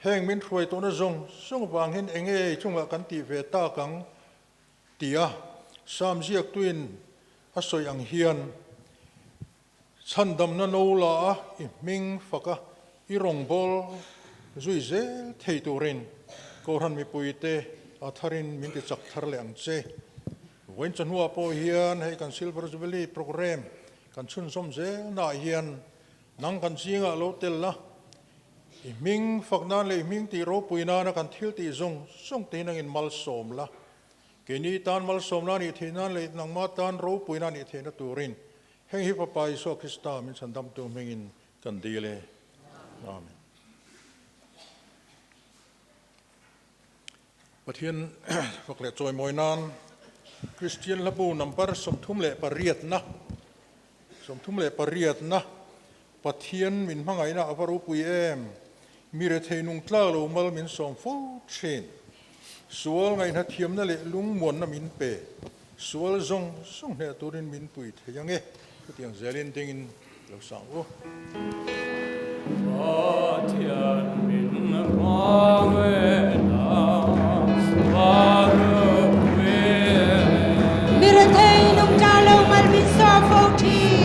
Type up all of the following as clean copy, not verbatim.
heng min throi to na zong song wang hin enge chunga kan ti ve ta kang tia sam ziak tuin a soi ang hian chandam na no la I ming faka I rong bol zui zel thei turin kohran mi puite atharin min ti chak thar le ang che wen chan huwa po hian hei kan silver jubilee program kan chun som zel na hian nang kan singa lo tel la I ming faknan le ming ti ro puina na kan thil ti zong song te nang in mal som la ke ni tan mal som na ni thinan le nang ma tan ro puina ni thena turin heng hi papa iso Krista min sandam tu mengin kan dile amen pathian fakle choi moinan Christian labu number som thum le pariat na pathian min mangai na avaru pui em mire thei nung tla lo mal min som fo chen sual ngai na thiam na le lung mon na min pe sual zong song ne turin min pui theyang e tiang zelin dingin lo sang o pathian min mangai na avaru pui mire thei nung tla lo mal min som fo chen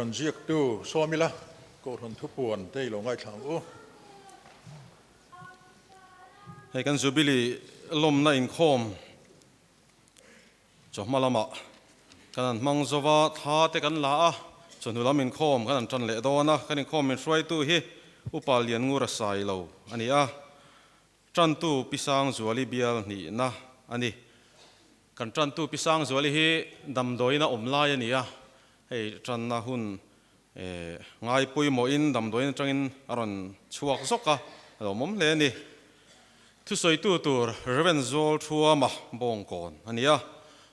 Kohhran jiak tu Swamila Kohhran thupuan te lo ngai thang u hay kan Jubilee Chawhnu Inkhawm malama kan mang zowa tha te kan la a chhnu lam Inkhawm kan tran le dona kan Inkhawm min hroi tu hi upal lian ngur sai lo ani a tran tu pisang zuali bial ni na ani kan tran tu pisang zuali hi damdoina omlai ani a hei tran na hun ngai pui mo in damdoin tangin aron chuak zoka lo mom le ni thu soi tu tur reven zol thua ma Bawngkawn ani a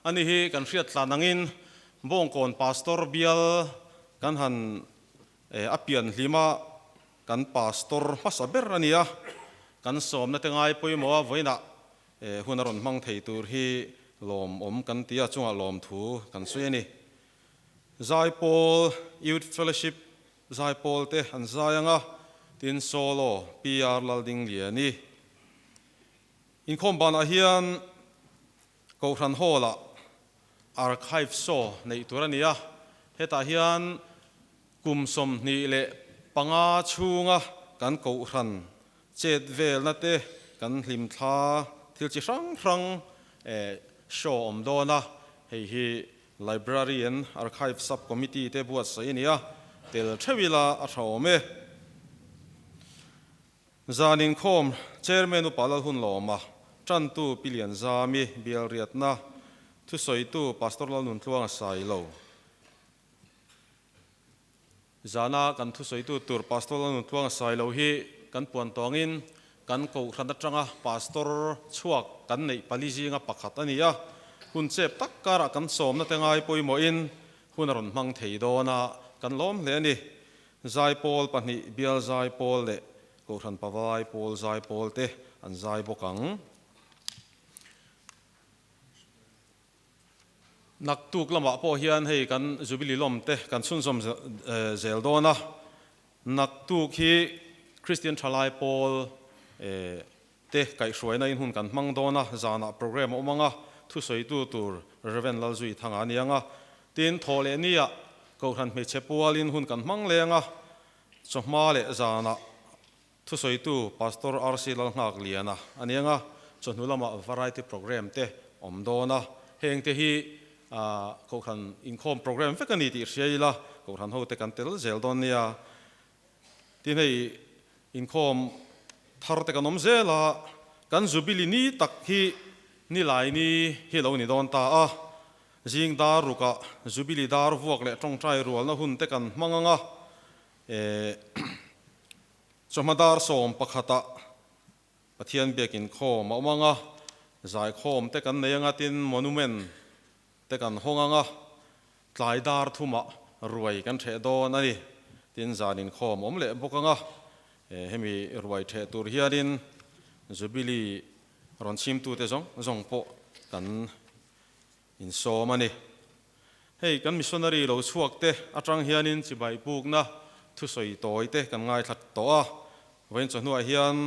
ani hi kan hriat tlanangin Bawngkawn pastor bial kan han apian hlima kan pastor masaber ani a kan som na tengai pui mo voina hunaron mang thei tur hi lom om kan tia chunga lom thu kan sui ani Zai Paul Youth Fellowship Zai Paul te an zayanga tin solo PR lalding liani Inkhawm bana hian Kohhran hola archive so nei turania heta hian kumsom ni le panga chunga kan Kohhran chet vel na te kan hlim thla thil chi hrang show om dona hei hi library and archive subcommittee te buat sai nia tel thewila a thawme Zan Inkhawm chairman upalal hun loma tran tu pilian zami bial riatna thu soi tu pastoral nun tluang sai lo zana kan thu soi tu tur pastoral nun tluang sai lo hi kan puan tongin kan Kohhran atanga pastor chuak kan nei palizinga pakhat ania hun chep tak kara kan som na tengai poi mo in hunaron mang thei dona kan lom le ni Zai Paul pani bial Zai Paul le Kohhran pawai Paul Zai Paul te an zai bokang nak tuk lama po hian hei kan Jubilee lom te kan sunsom zel dona nak tuk hi Christian Thalai Paul te kai hruaina in hun kan mang dona zana program omanga thu soi tu tur reven lalzui thanga nianga tin thole nia Kohhran me chepualin hun kan mang lenga choma le zana thu soi tu pastor RC lal ngak liana anianga chonulama variety program te omdona heng te hi Kohhran Inkhawm program fekani ti hriaila Kohhran ho te kan tel zel don nia tin hei Inkhawm thar te kanom zela kan Jubilee ni tak hi ni lai ni hi lo ni don ta a jing dar ruka Jubilee dar vuak le tong trai rual na hun te kan manganga chomadar som pakhata pathian bekin khawm awanga zai khawm te kan neyanga tin monument te kan honganga tlai dar thuma ruai kan the don ani tin zanin khawm om le bokanga hemi ruai the tur hianin Jubilee ron chim tu te zong po kan in so mani hei kan missionary lo chuak te atang hianin chibai puk na thu soi toi te kan ngai that to a wen chhnu a hian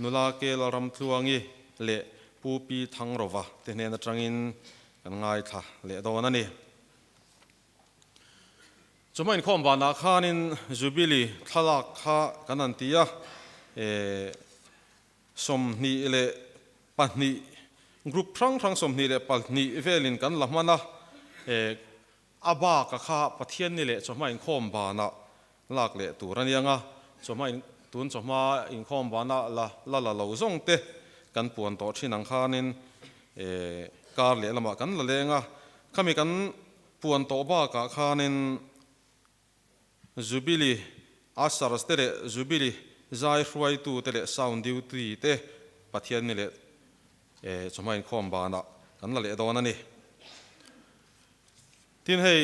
nula ke la ram tluangi le pupi thangrova te ne na tangin kan ngai tha le don ani chumain khom bana khanin Jubilee thalak kha kan an tia som ni le pani group thrang som ni le palni velin kan lamana aba ka kha pathian ni le chumain khom bana lak le turanianga chumain tun choma Inkhawm bana la lo zong te kan puan to thinang khanin kar le lama kan la lenga khami kan puan to ba ka khanin Jubilee asaras te le Jubilee zai hruai tu te le sound duty te pathian ni le choma Inkhawm bana kan la le don ani tin hei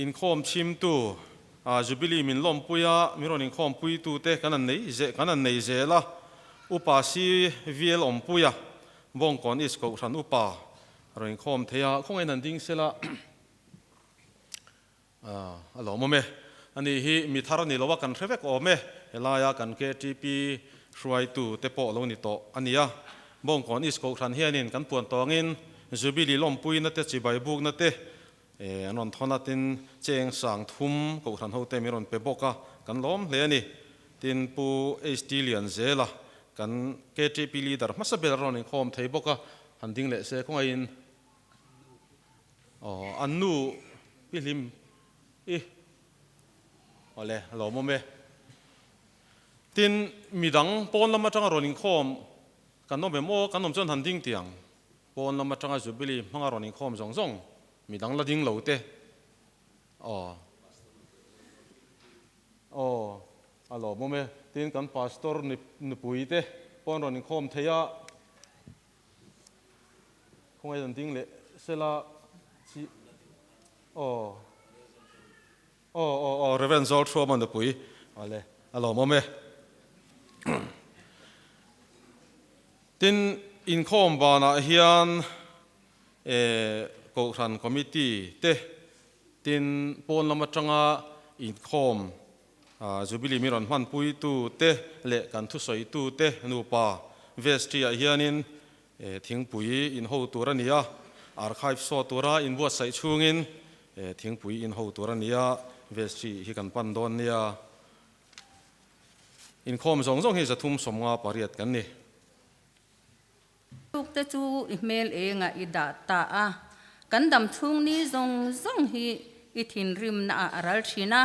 Inkhawm chim tu Jubilee min lom puya miron Inkhawm pui tu te kan an nei zela upa si viel om puya Bawngkawn is Kohhran upa ro Inkhawm theya khongen an ding sela alo mome ani hi mi tharani lowa kan hrevek ome helaya kan KTP hruai tu te po lo ni to ania Bawngkawn is Kohhran hianin kan puan tongin Jubilee lom pui na te chibai buk na te non thona tin cheng sang thum ko than ho te mi ron pe boka kan lom hle ni tin pu estilian zela kan KTP leader masabel ron in khom thei boka han ding le se khong in annu pilim ole lo mo me tin midang pon lama tanga ron in khom kan no be mo kan nom chon han ding tiang pon lama tanga Jubilee manga ron in khom zong zong midang la ding lo te alo mo me tin kan pastor ni pui te pon ron in khom theya khong ai ding le sela chi revenge all throw man the pui ale alo mo me tin in khom bana hian Kohhran committee te tin pon lama tanga in khom Jubilee mi ron man pui tu te le kan thu soi tu te nu pa vestria hianin thing pui in ho turania archive so tura in buat sai chungin thing pui in ho turania vestri hi kan pan don nia in khom zong zong hi zathum somnga pariat kan ni tuk te chu email nga ida ta a kan dam thung ni zong zong hi I thin rim na aral thina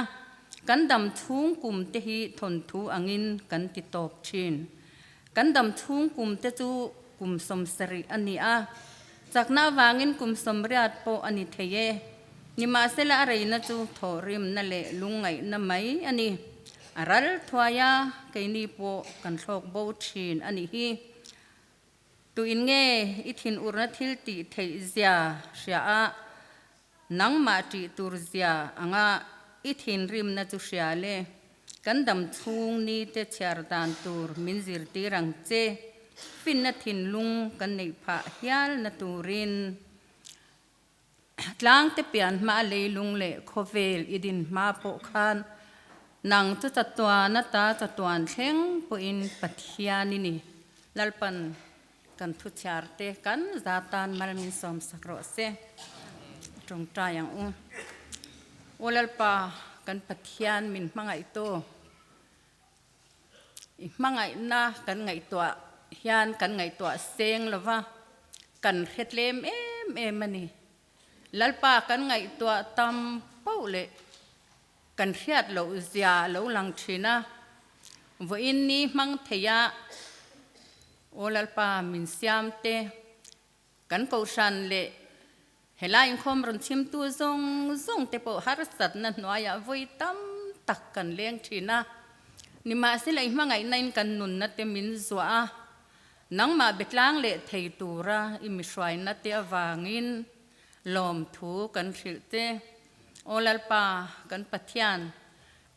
kan dam thung kum te hi thon thu angin kan ti top thin kan dam thung kum te chu kum som sari ani a chakna wangin kum som riat po ani theye ni ma sela reina chu thorim na le lungai na mai ani aral thwaya keini po kan thlok bo thin ani hi tu in nge I thin urna thil ti thei zia sha a nang ma ti tur zia anga I thin rim na chu sha le kan dam thung ni te char dan tur min zir ti rang che fin na thin lung kan nei pha hial na turin tlang te pian ma le lung le khovel idin ma po khan nang chu chatwa na ta chatwan thleng po in pathiani ni lalpan kan thu charte kan zatan malmin som sakro se trong tayang olalpa kan pathian min mangai to I mangai na kan ngai to hian kan ngai to seng lova kan khetlem em mani lalpa kan ngai to tam paule kan khiat lo zia lo lang thina vo in ni mang theya olalpa min siam te kan ko shan le helai khom ron chim tu zong zong te po har sat na noya voi tam tak kan leng thina ni ma se lai mangai nain kan nun na te min zwa nang ma betlang le thei tura I mi shwai na te awangin lom thu kan thil te olalpa kan pathian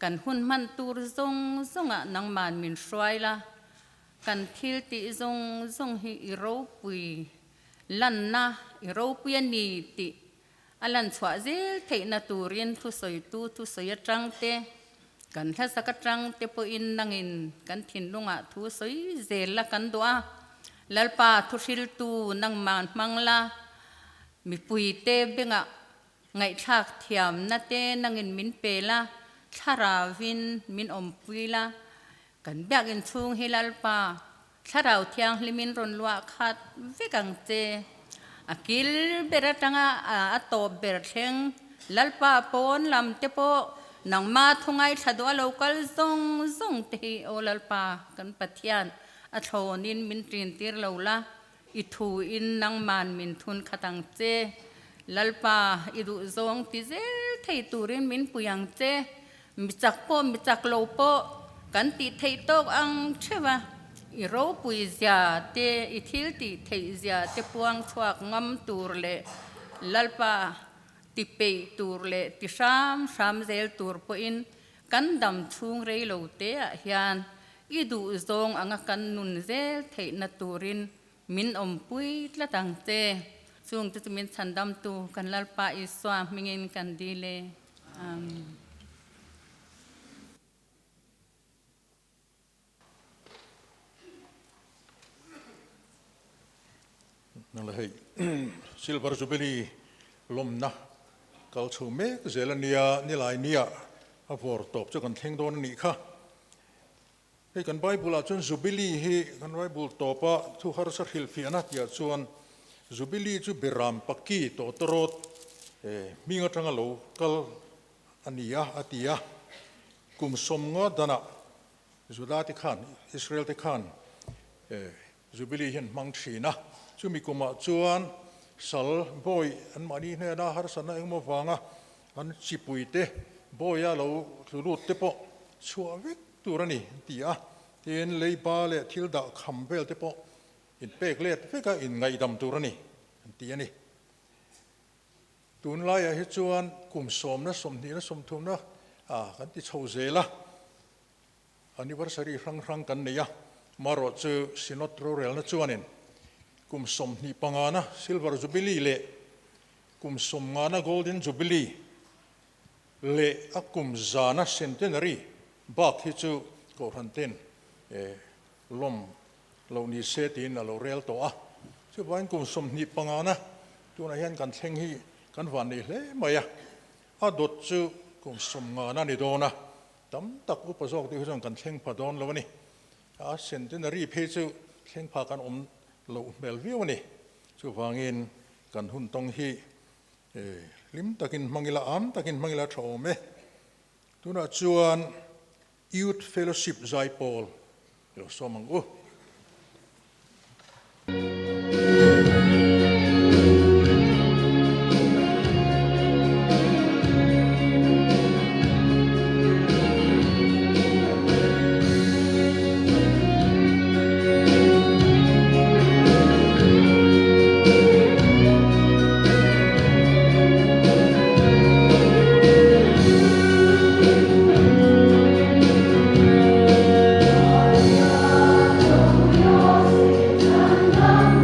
kan hun man tur zong zonga nang man min shwai la kan thil ti zong zong hi I ro pui lan na I ro pui ani ti alan chwa zel thei na turin thu soi tu thu soi atang te kan hla sakatang te po in nangin kan thin lunga thu soi zel la kan doa lalpa thu hril tu nang man mangla mi pui te benga ngai thak thiam na te nangin min pela tharawin min om puila kan biak in chung hilalpa tharau thiang limin ron lua khat vekang che akil beratanga ato bertheng lalpa pon lam te po nang ma thungai thado local zong zong te olalpa kan pathian a thonin min trin tir lola I thu in nang man min thun khatang che lalpa idu zong ti zel thei turin min puyang che mi chak lo po kan ti thei tok ang chewa I ro pui zia te I thil ti thei zia te puang chuak ngam tur le lalpa ti pe tur le ti sham zel tur po in kan dam chung rei lo te a hian I du zong anga kan nun zel thei na turin min om pui tla tang te chung tu min chandam tu kan lalpa I swa mingin kan dile nang la hei silver Jubilee lom na kal chu mek zelania nilai nia a vor top chu kan thleng don ni kha hei kan Bible a chun Jubilee hi kan Bible topa thu har sa hil fi ana tia chuan Jubilee chu biram paki to torot minga tanga lo kal ania atia kum somnga dana Juda te khan Israel te khan Jubilee hian mang thina chu mi kuma chuan sal boy an mani hne na har sana engmo wanga an chipuite boya lo thurut te po chua vek turani tia ten leiba le thilda khambel te po in pek let veka in ngai dam turani tia ni tun lai a hi chuan kum som na som ni na som thum na kan ti chho zela anniversary rang kan neya maro chu sinot rel na chuanin kum som ni pangana silver jubilee le kum som ngana golden jubilee le akum zana centenary bak hi chu Kohhran ten lom lo ni setin lo rel to a chu vain kum som ni pangana tuna hian kan thleng hi kan van ni hle maya a dot chu kum som ngana ni dona tam tak upazok ti hong kan thleng padon lo ni a centenary phe chu thleng pha kan lo mel view ni chu wangin kan hun tong hi lim takin mangila am takin mangila thome tuna chuan youth fellowship zai pol lo somangu Chhimveng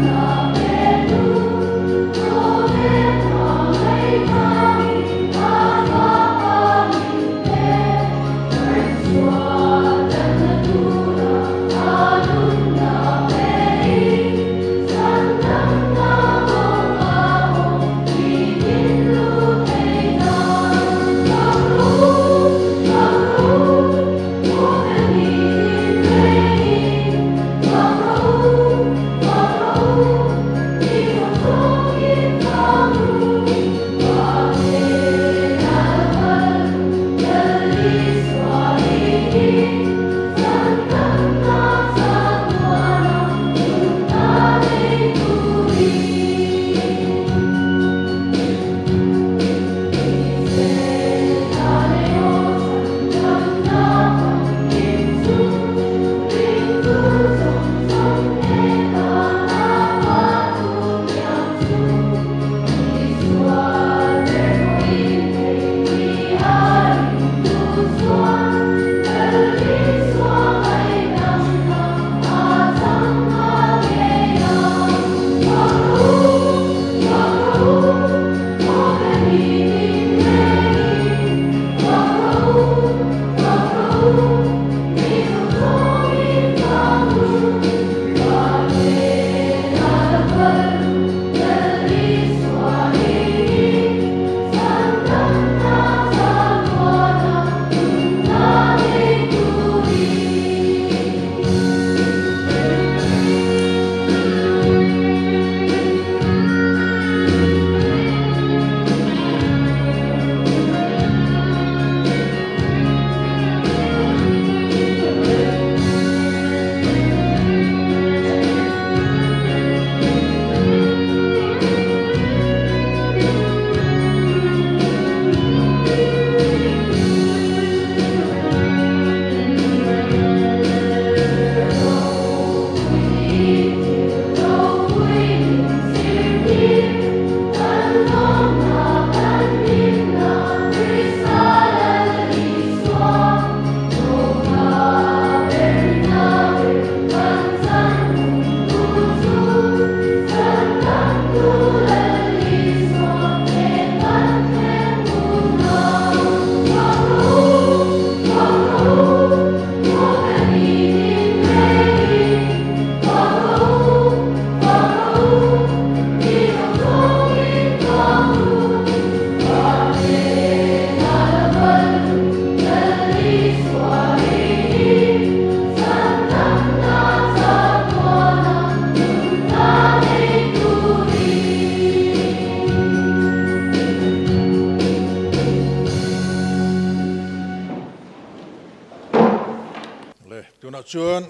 chuan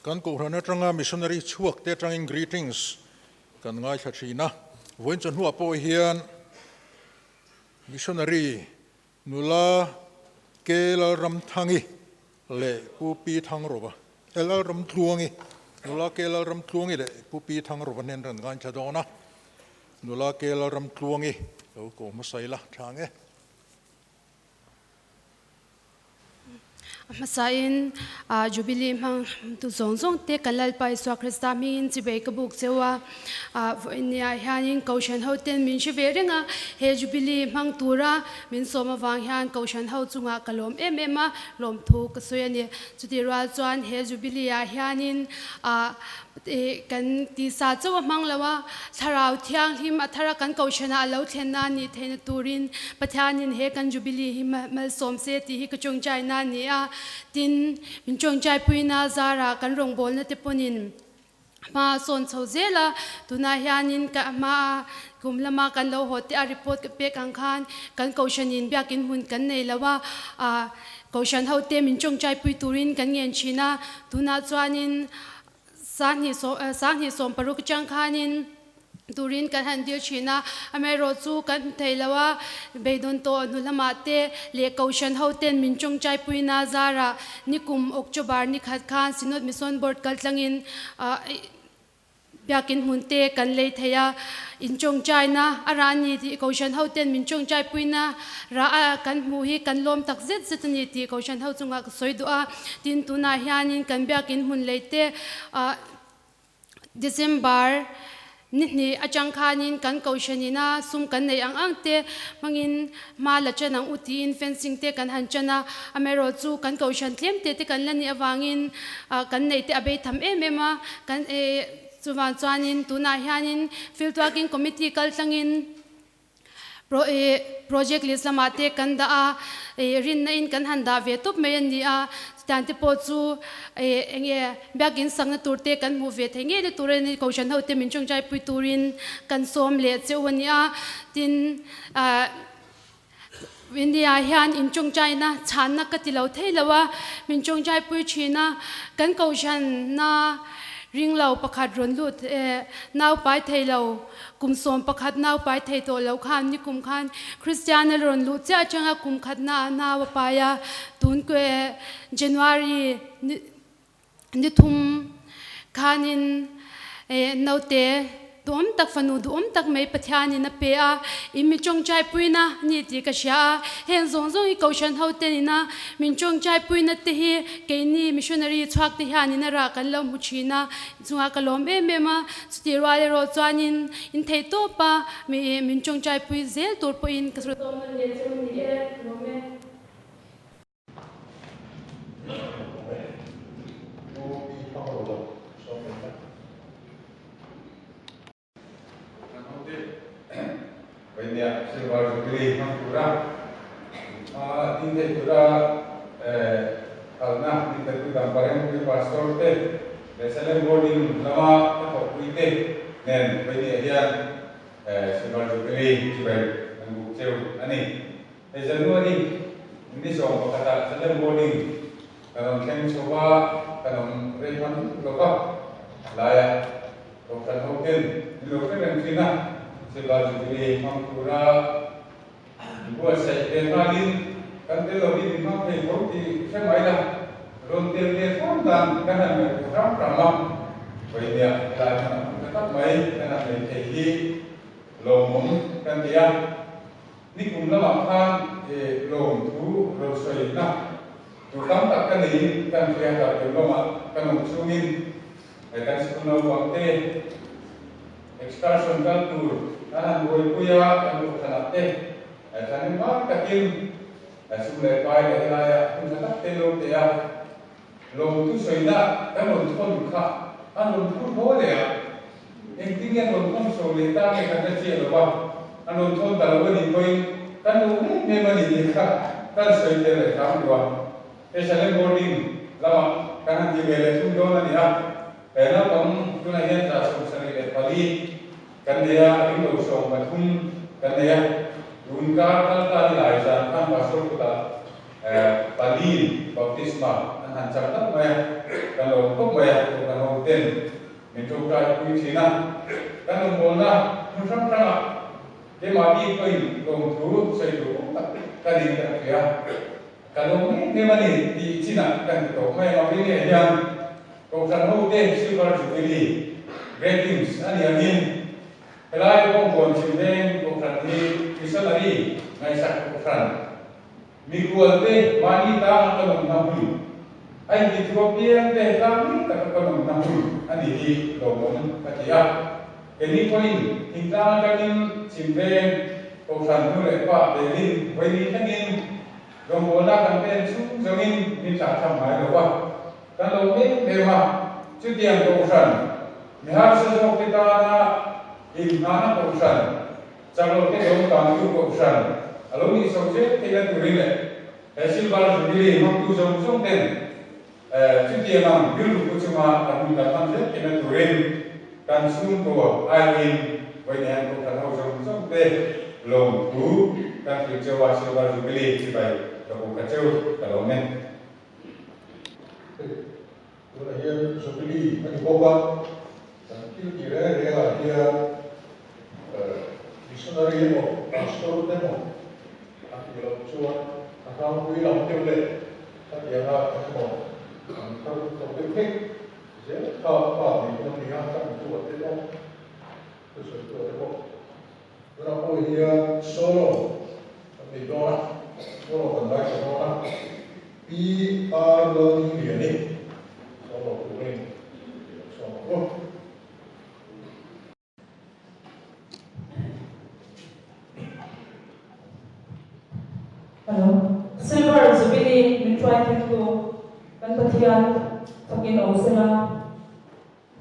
kan Kohhran atanga missionary chuak te atangin greetings kan ngai thachina voin chan hua po hian missionary nula kelal ram thangi le pupi thang roba elal ram tluangi nula kelal ram tluangi le pupi thang roba nen ran gan chadona nula kelal ram tluangi ko masaila thange Masain Jubilee mang tu zong te kalal pai so Krista min chibe ka buk chewa nia hianin Kohhran hoten min shiveringa he Jubilee mang tura min soma wang hian Kohhran ho chunga kalom emema lom thu ka soyani chuti ral chuan he Jubilee a hianin kan ti sa chawa manglawa tharau thiang him athara kan Kohhran a lo thlenna ni theina turin pathanin he kan Jubilee him mal som se ti hi ka chung chai na ni a tin min chung chai puina zara kan rong bol na te ponin ma son chhozela tuna hianin ka ma kumlama kan lo hote a report ka pek ang khan kan Kohhran in biakin hun kan nei lawa Kohhran hote min chung chai pui turin kan ngen china tuna chuanin sang hi som paruk chang khanin turin kan handir china amero chu kan theilawa beidon to nulama te le Kohhran hoten min chung chai puina zara nikum October ni khat khan sinod mission board kaltlangin biakin hunte kan lei theya in chung chai na arani ti Kohhran hoten min chung chai puina ra kan mu hi kan lom tak zet zetani ti Kohhran ho chunga soidua tin tuna hianin kan biakin hun leite December ni achang khanin kan Kohhranina sum kan nei ang te mangin mala chanang uti in fencing te kan hanchana amero chu kan Kohhran tlem te kan lani awangin kan nei te abei tham emema kan chuwan chuanin tuna hianin field working committee kaltangin project list lamate kan da rin na in kan handa ve top me ni a tanti po chu enge bagin sang na turte kan mu ve thenge de turen Kohhran hote min chung chai pui turin kan som le chewania tin India hian in chung chai na chan na katilo theilawa min chung chai pui china kan Kohhran na ring lau pakhat ron lut nau pai theilo kum som pakhat nau pai thei to lo khan ni kum khan Christian ron lut cha changa kum khat na wa paya tun ko January ni thum khanin note dom tak fanu dom tak mai pathiani na pe a imi chong chai puina ni ti ka sha hen zong zong I Kohhran hoten ina min chong chai puina te hi ke ni missionary chhak te hani na ra kan lo muchina chunga kalom emema chuti wale ro chuanin in thei to pa min chong chai pui zel tur po in kasro to man le chun ni e rome Banyak sebab Jubilee Mahpura, tinggal pura karena kita tu gambar yang mungkin pastor te, desain boarding lama atau kuite, dan banyak yang sebab Jubilee sebab anggur ceu, ani. Januari ini soal kata desain boarding, kalau kami coba kalau rehan lokal, layak, lokal hotel, lokal yang Cina. Sebab Jubilee Mahpura buat saya kenalin kan kalau di mana pun di semai dah rontel telefon dan kan orang ramah banyak dan tetap mai dan ada lagi lomong kan dia ni kumla makan lom tu rosoi nak tu kam tak kan ini kan dia tak lomah kan usungin kan sekolah waktu excursion culture anan boy puya anu kanate asan ma kakim sumle pai le ya kun ta telo te ya lo tu soina kan lo thon kha anu tu bo le ya engtinge lo kon so le ta me kan chi lo ba anu thon ta lo ni koi kan lo me ma ni kha kan soi te le kam wa e sale boarding lama kan ji le tu do na ni ha na tom tu na hian ta so sari le pali kan dia ini usung matum kan dia unka kan tadi lah isan kan pastor kita Bali baptisma kan han cham tak mai kan lo khop mai to kan ho ten min to kai pi thina kan lo mol na mun sam tanga ke ma bi koi long thu sai tu kan ni ta ya kan lo me mani ti china kan to mai ma bi ne yang ko kan ho ten silver jubilee greetings ani amin Helai Bawngkawn Chhimveng Kohhran ni Missionary ngai sak Kohhran mi kual te mani ta kalong nahui ai di tropian te ta mi ta kalong nahui ani di lomon katia ini poin hingga kanin Chhimveng Kohhran nu le pa belin wei kanin lomona kan pen su jongin ni ta tham mai lo wa kan lo me ma chu tiang Kohhran mi har se jo kita na Imana Kohhran, calon ke dong tanggu Kohhran, alo ni sokse tiga turile, hasil balas jubilee waktu jom ten, cuti emang bil cuma kami datang je tiga turin, kan sumber air banyak Kohhran jom ten, long tu kan kerja hasil balas jubilee cibai, kalau kacau kalau men. Kalau dia jubilee kan dibawa, dan kira dia missionary mo, pastor mo, at ilaw chuan, akang ko ilaw tiyule, at yara mo, ang tawag siya, pa, may niya kang tuwa tilo, wala po iya solo, may dona, solo kanday sa dona, P.R.L.E. solo tuwing, solo. Silver Jubilee min try to kan pathian fakin osela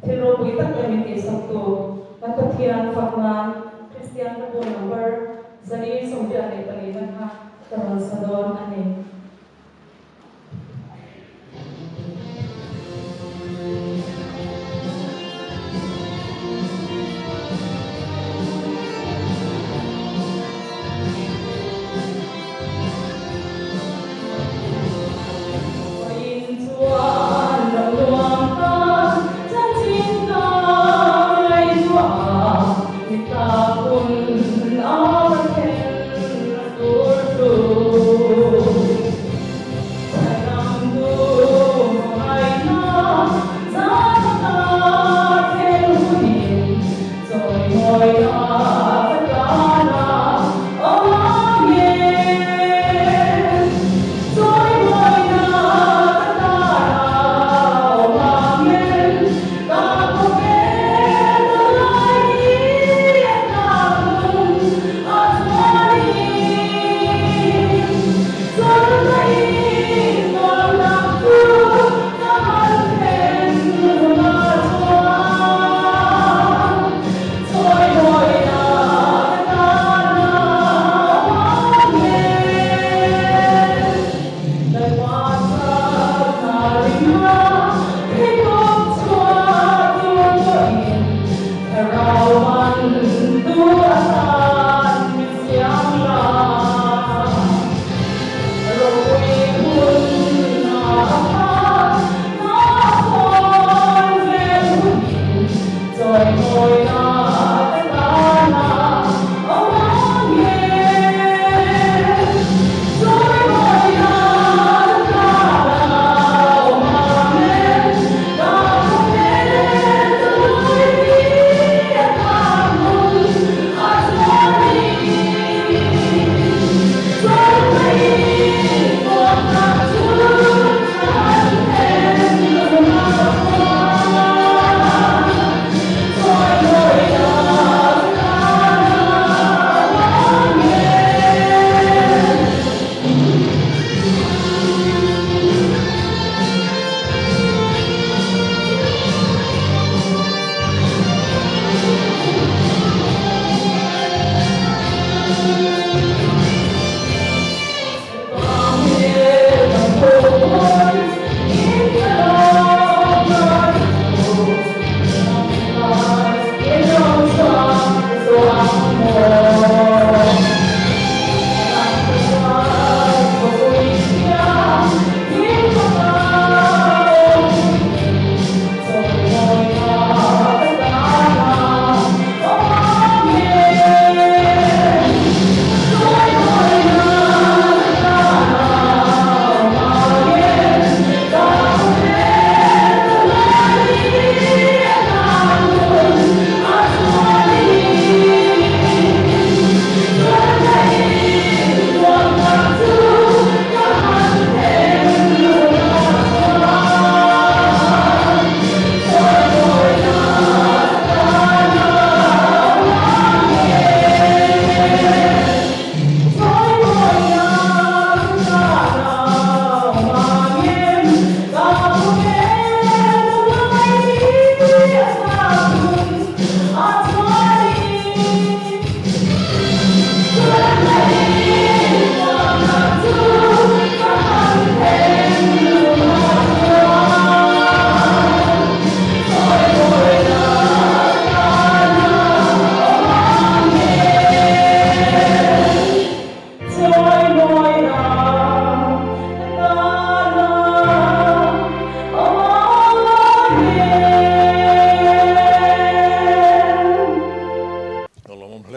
thero bui tak min ke sakto kan pathian fakna Christian ko number zani somja ne paliman ha taran sadon ane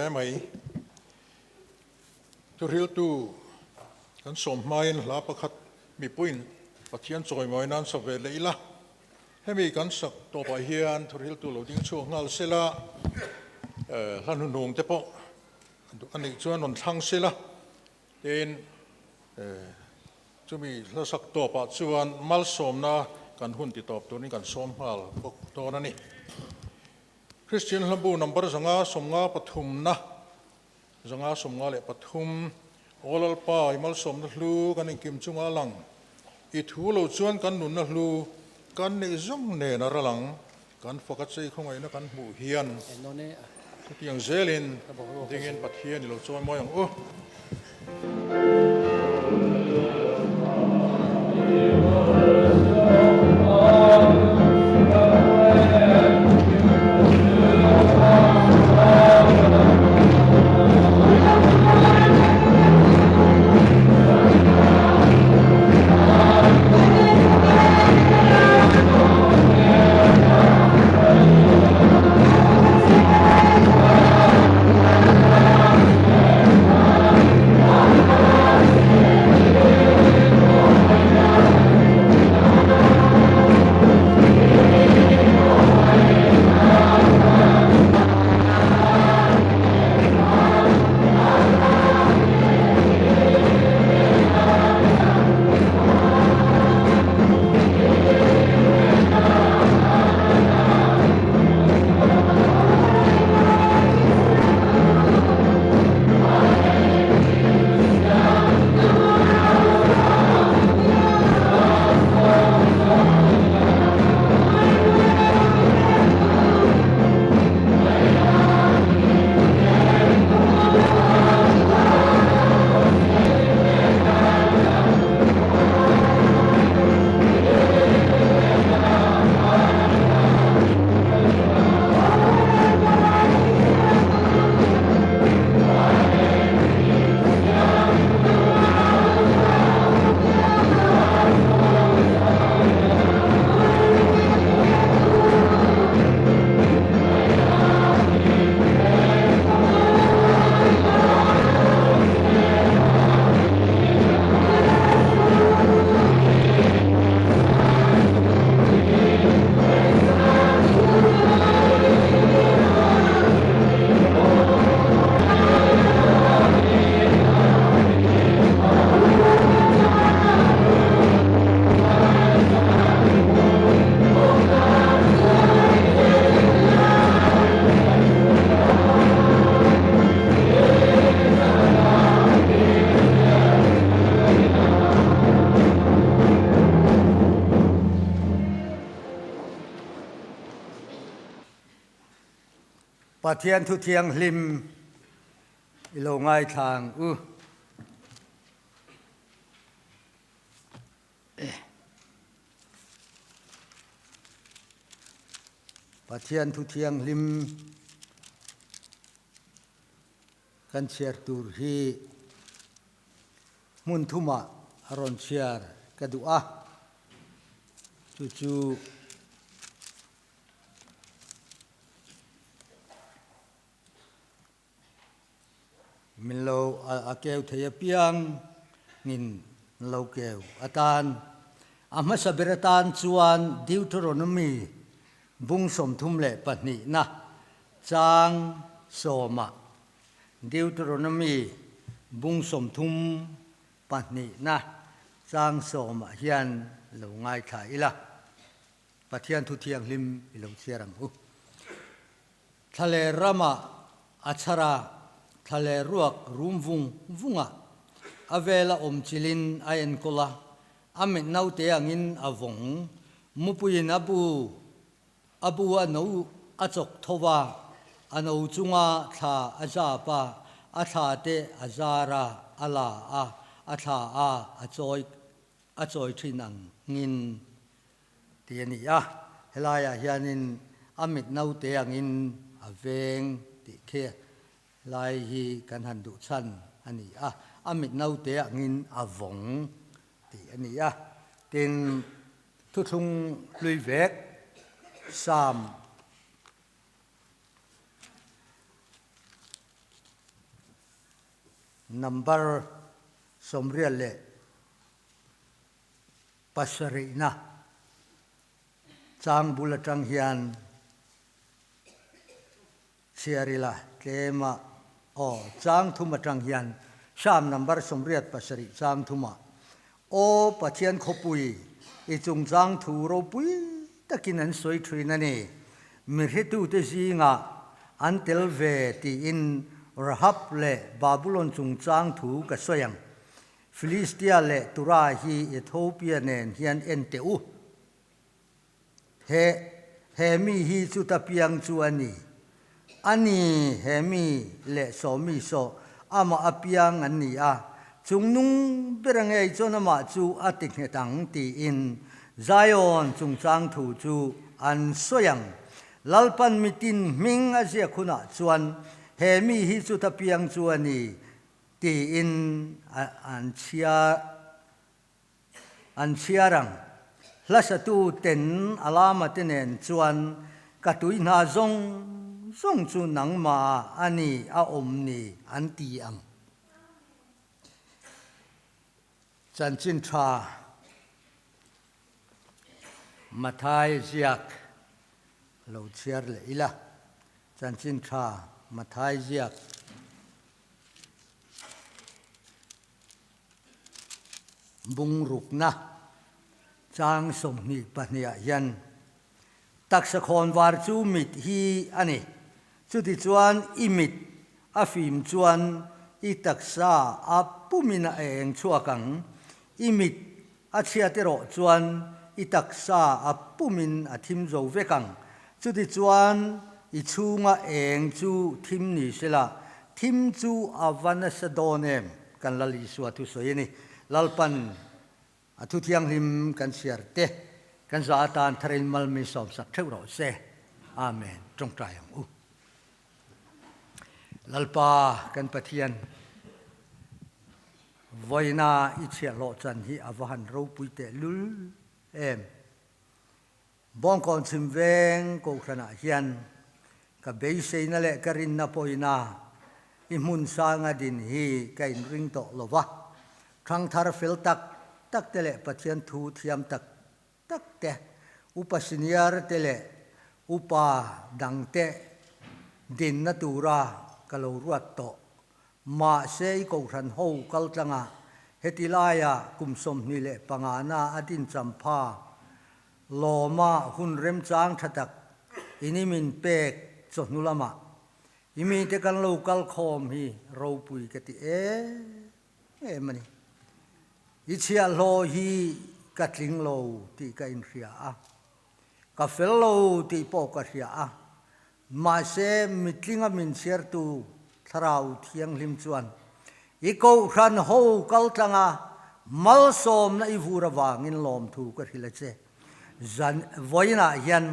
lẽ mày tôi hiểu tu kan som mai la pakhat mi puin pathian choi moi nan sa ve leila hemi kan sak to pa hian thur hil tu lo ding chu ngal sela lanu nung te po ani chuan non thang sela ten chumi la sak to pa chuan mal som na kan hun ti top tu ni kan som hal bok to na ni Christian lambu number zanga somnga pathum na zanga somnga le pathum olal pa imal som na hlu kan kim chunga lang I thu lo chuan kan nun na hlu kan nei zong ne na ralang kan fokat sei khongai na kan mu hian tiang zelin dingin pathian lo chuan moyang o Pathian thu thiang hlim ilo ngai thang Pathian thu thiang hlim kan chiar tur hi mun thuma aron chiar kadua chu min lo a keu thei piang ngin lo keu atan ama sabiratan chuan Deuteronomy bung som thum le pahnih na chang soma Deuteronomy bung som thum pahnih na chang soma hian lo ngai thai ila Pathian thu thiang hlim ilo chiaram thale rama achara thale ruak rumvung vunga avela omchilin ayen kola amit naute angin avong mupuin abu ano achok thowa ano chunga tha azapa atha te azara ala a atha a achoi thinang ngin tiani a helaya hianin amit naute angin aveng ti khe lai hi kan han du chan ani a amit naute angin avong ti ani a tin thu thung lui vek sam number somrial le pasari na chang bula chang hian chiarila tlema chang thuma chang hian sham number somriat pasari chang thuma o pathian khopui i chung chang thu ro pui takin an soi thrin ani mirhitu te zinga an tel ve ti in rahab le babylon chung chang thu ka soyang Philistia le tura hi Ethiopia nen hian enteu he mi hi chu tapiang chu ani he mi le so mi so ama apiang ani a chungnung berangei chonama chu atik hetang ti in Zion chung chang thu chu an soyang lalpan mitin ming azia khuna chuan he mi hi chu tapiang chu ani ti in an chiarang lasatu ten alama tenen chuan katui na zong chu nangma ani a omni an ti ang chan chin tha mathai ziak lo chiar le ila chan chin tha mathai ziak bung ruk na chang som ni pahnia yan taksa khon war chu mit hi ani chu ti chuan imit afim chuan i taksa a pumina eng chuakang imit a chiatero chuan i taksa a pumin a thim zo vekang chu ti chuan i chunga eng chu thim ni sela thim chu avana sadonem kan lali suatu soyeni lalpan atu thiang lim kan siarte kan zatan tharin mal mi som sak theu ro se amen trong trayang u lalpa kan pathian voina ichia lo chan hi avahan ro puite lul em Bawngkawn Chhimveng Kohhran hian ka beiseina le karin na poina i mun sanga din hi kain ring to lova thang thar fel tak tele pathian thu thiam tak te upa senior tele upa dangte din na tura kalo ruat to ma sei Kohhran ho kaltanga hetilaya kumsom ni le pangana adin champha loma hun rem chang thatak inimin pek chonulama imi te kan local khom hi ro pui ka ti e mani ichia lo hi katling lo ti ka in ria a ka fel lo ti po ka ria a ma se mitlinga min share tu tharau thiang lim chuan i Kohhran ho kaltanga mal som na i vura wangin lom thu ka hila che zan voina hian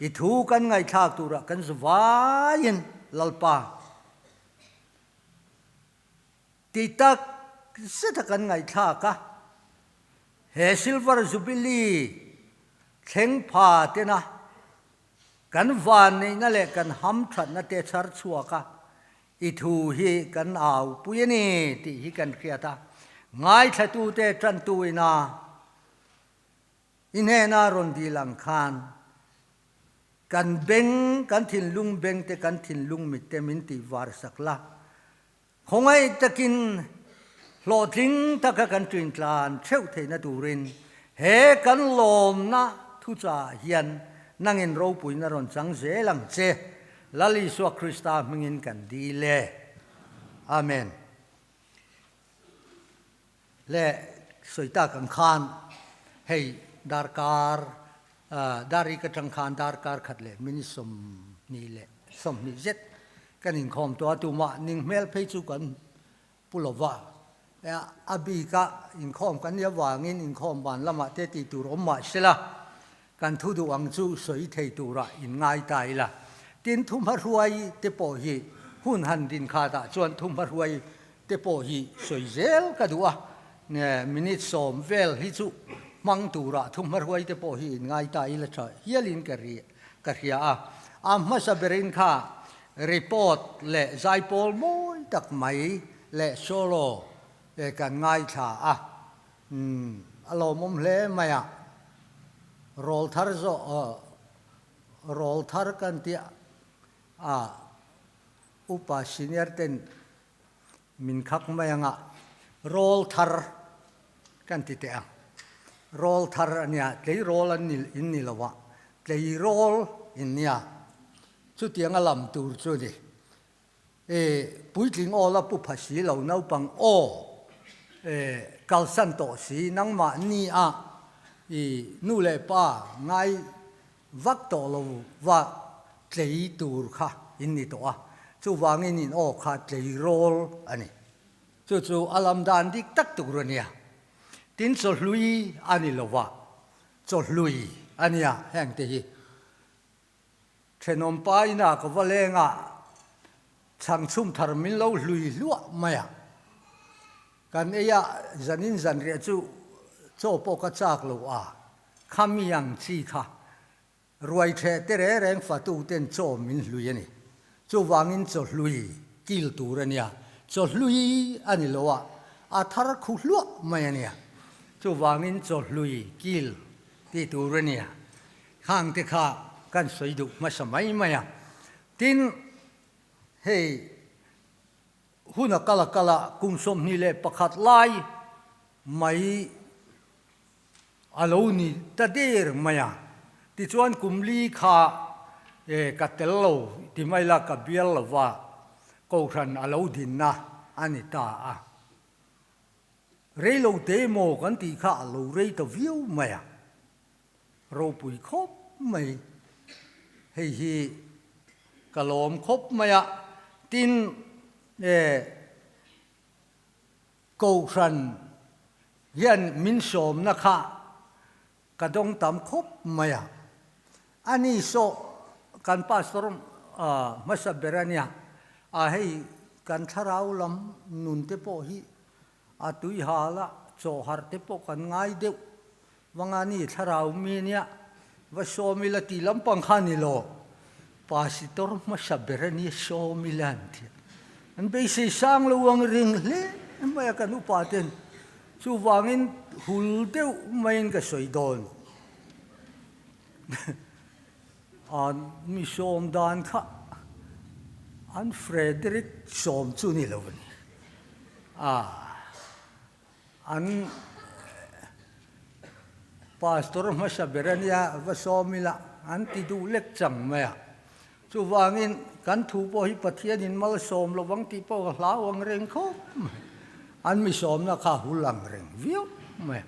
i thu kan ngai thak tura kan zwain lalpa ti tak seta kan ngai thaka he silver jubilee theng pha tena kan van nei na le kan ham that na te char chuaka i thu hi kan au puyani ti hi kan khiata ngai thatu te tran tuina inhena ron di lang khan kan beng kan thin lung beng te kan thin lung mit te min ti war sakla khongai takin lo ting taka kan twin tlan theu theina turin he kan lom na thu cha hian nangin ro puina ron chang zelang che lali so Krista mingin kan di le amen le soita kan khan hey darkar dari ka chang khan darkar khat le minisom ni le som ni zet kan in khom to tu ma ning mel phei chu kan pulova abi ka in khom kan ya wangin in khom ban lama te ti tur omma sela kan thu du ang chu soi thei tura in ngai tai la tin thum haruai te po hi hun han din kha ta chuan thum haruai te po hi soi zel ka duwa ne minute som vel hi chu mang tura thum haruai te po hi ngai tai la tha hialin ka ria a ma sa berin kha report le zaipol moi tak mai le solo le kan ngai tha a alo mom le maya rol thar zo rol thar kan tia a upa senior ten min khak maya nga rol thar kan ti te a rol thar ania tlei rol an nil in ni lawa tlei rol in nia chu tiang a lam tur chu ni puitling ola pu phasi lo nau pang o kal san to si nang ma ni a I nu le pa ngai vak to lo wa tlei tur kha in ni to a chu wangin in o kha tlei rol ani chu alam dan dik tak tur ania tin so hlui ani lo wa so hlui ania hang te hi thenom pa ina ko valenga chang chum thar min lo hlui lua maya kan eya zanin zan ria chu cho po ka chak lo a khamiang chi kha ruai the te re reng fa tu ten cho min hlui ani chu wangin cho hlui kil tur ania cho hlui ani lo a thar khu lua maya ania chu wangin cho hlui kil ti tur ania khang te kha kan soi du ma samai maya tin hei huna kala kum som ni le pakhat lai mai alo ni ta der maya ti chuan kumli kha ka tel lo ti mai la ka bial lawa Kohhran alo din na ani ta a reilo te mo kan ti kha alo rei to view maya ro pui khop mai hei hi kalom khop maya tin Kohhran hian min som na kha kadong tam khop maya ani so kan pastor masaberania a hei kan tharau lam nun te po hi a tui hala cho har te po kan ngai deu wangani tharau mi nia va so mi la ti lam pang khani lo pastor masaberania so milan thi an be se sang lo wang ring le maya kan upaten chu wangin hul deu main ka soidon an mi som dan kha an Frederick som chu ni lo ni an pastor masaberania va somila an ti du lek chang maya chu wangin kan thu po hi pathian in mal som lo wang ti po hla wang reng kho an mi som na kha hulang reng viu me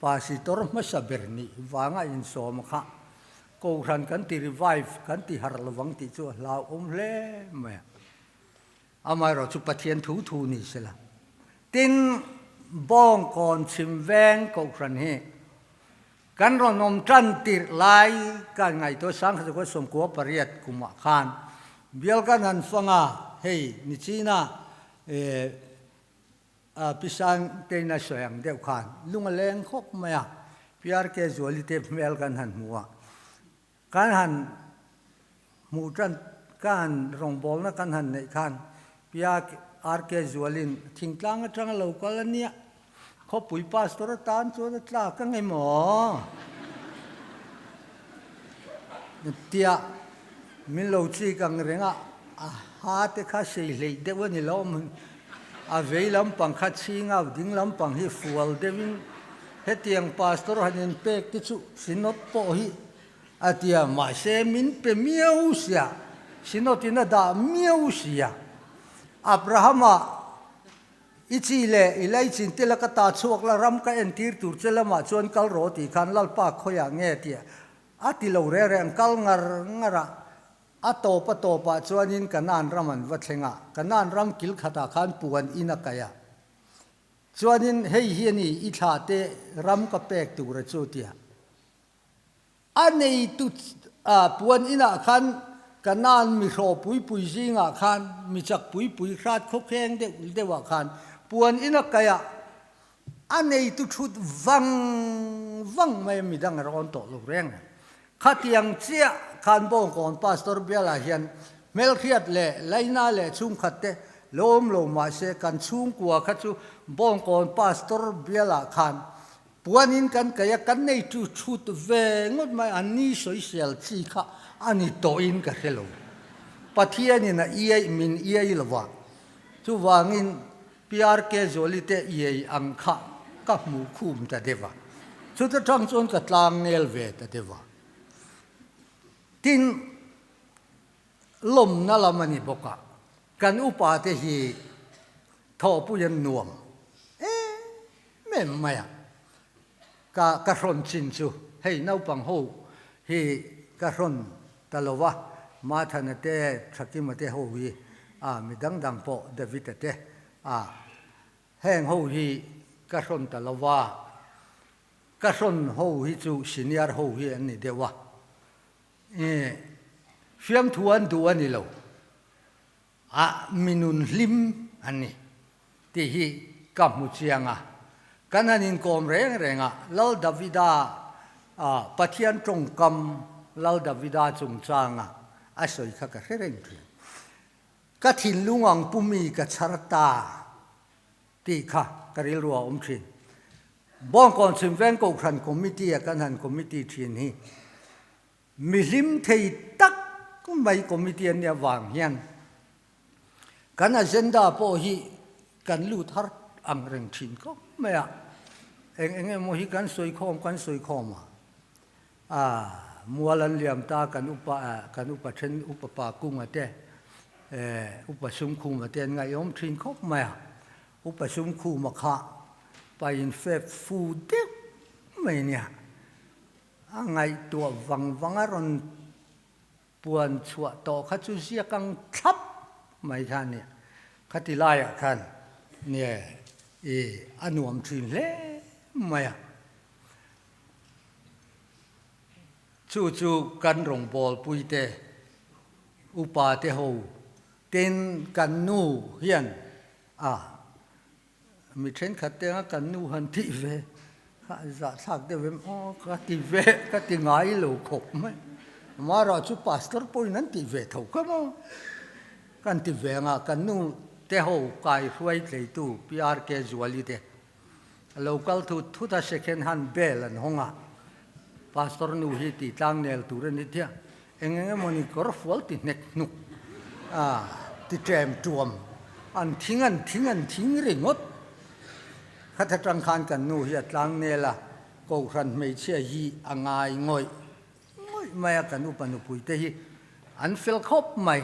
pastor masaberni wanga in som kha Kohhran kan ti revive kan ti har lo wang ti chu hla le me amai ro chu pathian thu ni sela tin Bawngkawn Chhimveng Kohhran he kan ro nom tran tir lai kan ngai to sang ko som ko pariat kuma khan bial kan han fanga hei ni china pisang te na soyang deu khan lunga leng khop maya piar ke zoli te mel kan han muwa kan han mu tran kan rong bol na kan han nei khan piar ar ke zolin thingtlang atang lo kalania kho pui pastor tan chu na tla ka ngai mo tia min lo chi kang renga ha te kha sei le de wani lo mun a veilam pang kha chinga ding lam pang hi fual devin hetiang pastor hanin pek ti chu sinot po hi atia ma se min pe miau sia sinotina da miau sia Abrahama ichile ilai chin telaka ta chuak la ram ka entir tur chelama chuan kal ro ti khan lal pa khoya nge tia ati lo re reng kal ngara ato pa chuanin kanan raman wa thlenga kanan ram kil khata khan puan ina kaya chuanin hei hiani I tha te ram ka pek tur chu tia anei tu puan ina khan kanan mi ro pui zinga khan mi chak pui khat kho kheng de wa khan puan ina kaya anei tu thut wang mai mi dang ron to lu reng khatiang chia khan Bawngkawn pastor biala hian melkhiat le laina le chung khatte lom lo ma se kan chung kwa kha chu Bawngkawn pastor biala khan puanin kan kaya kan nei tu thut ve ngot mai ani social chi kha ani to in ka hello pathian in a ia min ia ilwa chu wangin PRK zolite ia ang kha ka mu khum ta dewa chu ta tang chon ka tlang nel ve ta dewa tin lom na lamani boka kan upa te hi tho pu yan nuam mem maya ka ron chin chu hei nau pang ho hi ka ron talowa ma thana te thakima te ho hi mi dang dang po David te heng ho hi ka ron talowa ka ron ho hi chu senior ho hi ani dewa fiam thuan du ani lo minun lim ani ti hi kamu chianga kananin kom reng renga lal davida pathian trong kam lal davida chung changa asoi kha ka reng thri ka thin lungang pumi ka charta ti kha karil ruwa thrin Bawngkawn Chhimveng Kohhran committee kanan committee thrin hi milim thei tak mai committee ania wang hian kan agenda po hi kan lu thar ang reng thin ko maya eng mo hi kan soi khom mualan liam ta kan upa then upa pa kung ate upa sum khum ate ngai om thin khop maya upa sum khu makha pa in fep fu de mai nia angai tua wangaron puan chua to kha chu sia kang thap mai than ne khatilaya khan ne anuam thin le maya chu kan rong bol puite upa te ho ten kan nu hian mi then khatte kan nu han thi ve kha za thak de vem ka ti ve ka ti ngai lo khop mai mara chu pastor poi nan ti ve thau ka mo kan ti ve nga kan nu te ho kai huai tlei tu PRK zuali te local thu ta second hand bell an honga pastor nu hi ti tlang nel tu ren tia engenge moni kor fol ti nek nu ti trem tuam an thing ringot khatha tang khan kan nu hi tlang nela Kohhran mei che hi angai ngoi maya kan upanu pui te hi an fel khop mai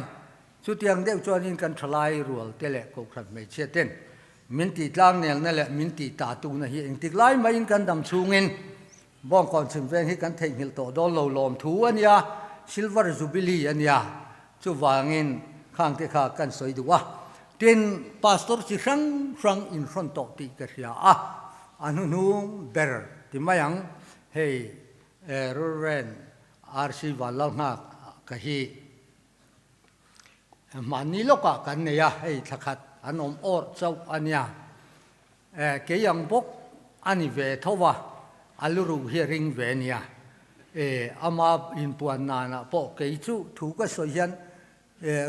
chu tiang deuh chuanin kan thalai rual tele Kohhran mei che ten min ti tlang nel na le min ti ta tu na hi eng tik lai mai in kan dam chungin Bawngkawn Chhimveng hi kan thei hil to don lo lom thu ania silver jubilee ania chu wangin khang te kha kan soi duwa tin pastor chi rang in front to ti ka ria anu nu ber ti mayang hei ruren RC walal nga ka hi mani loka kan ne ya hei thakhat anom or chau ania ke yang bok ani ve thowa aluru hearing ve nia ama in puan na po ke chu thu ka soyan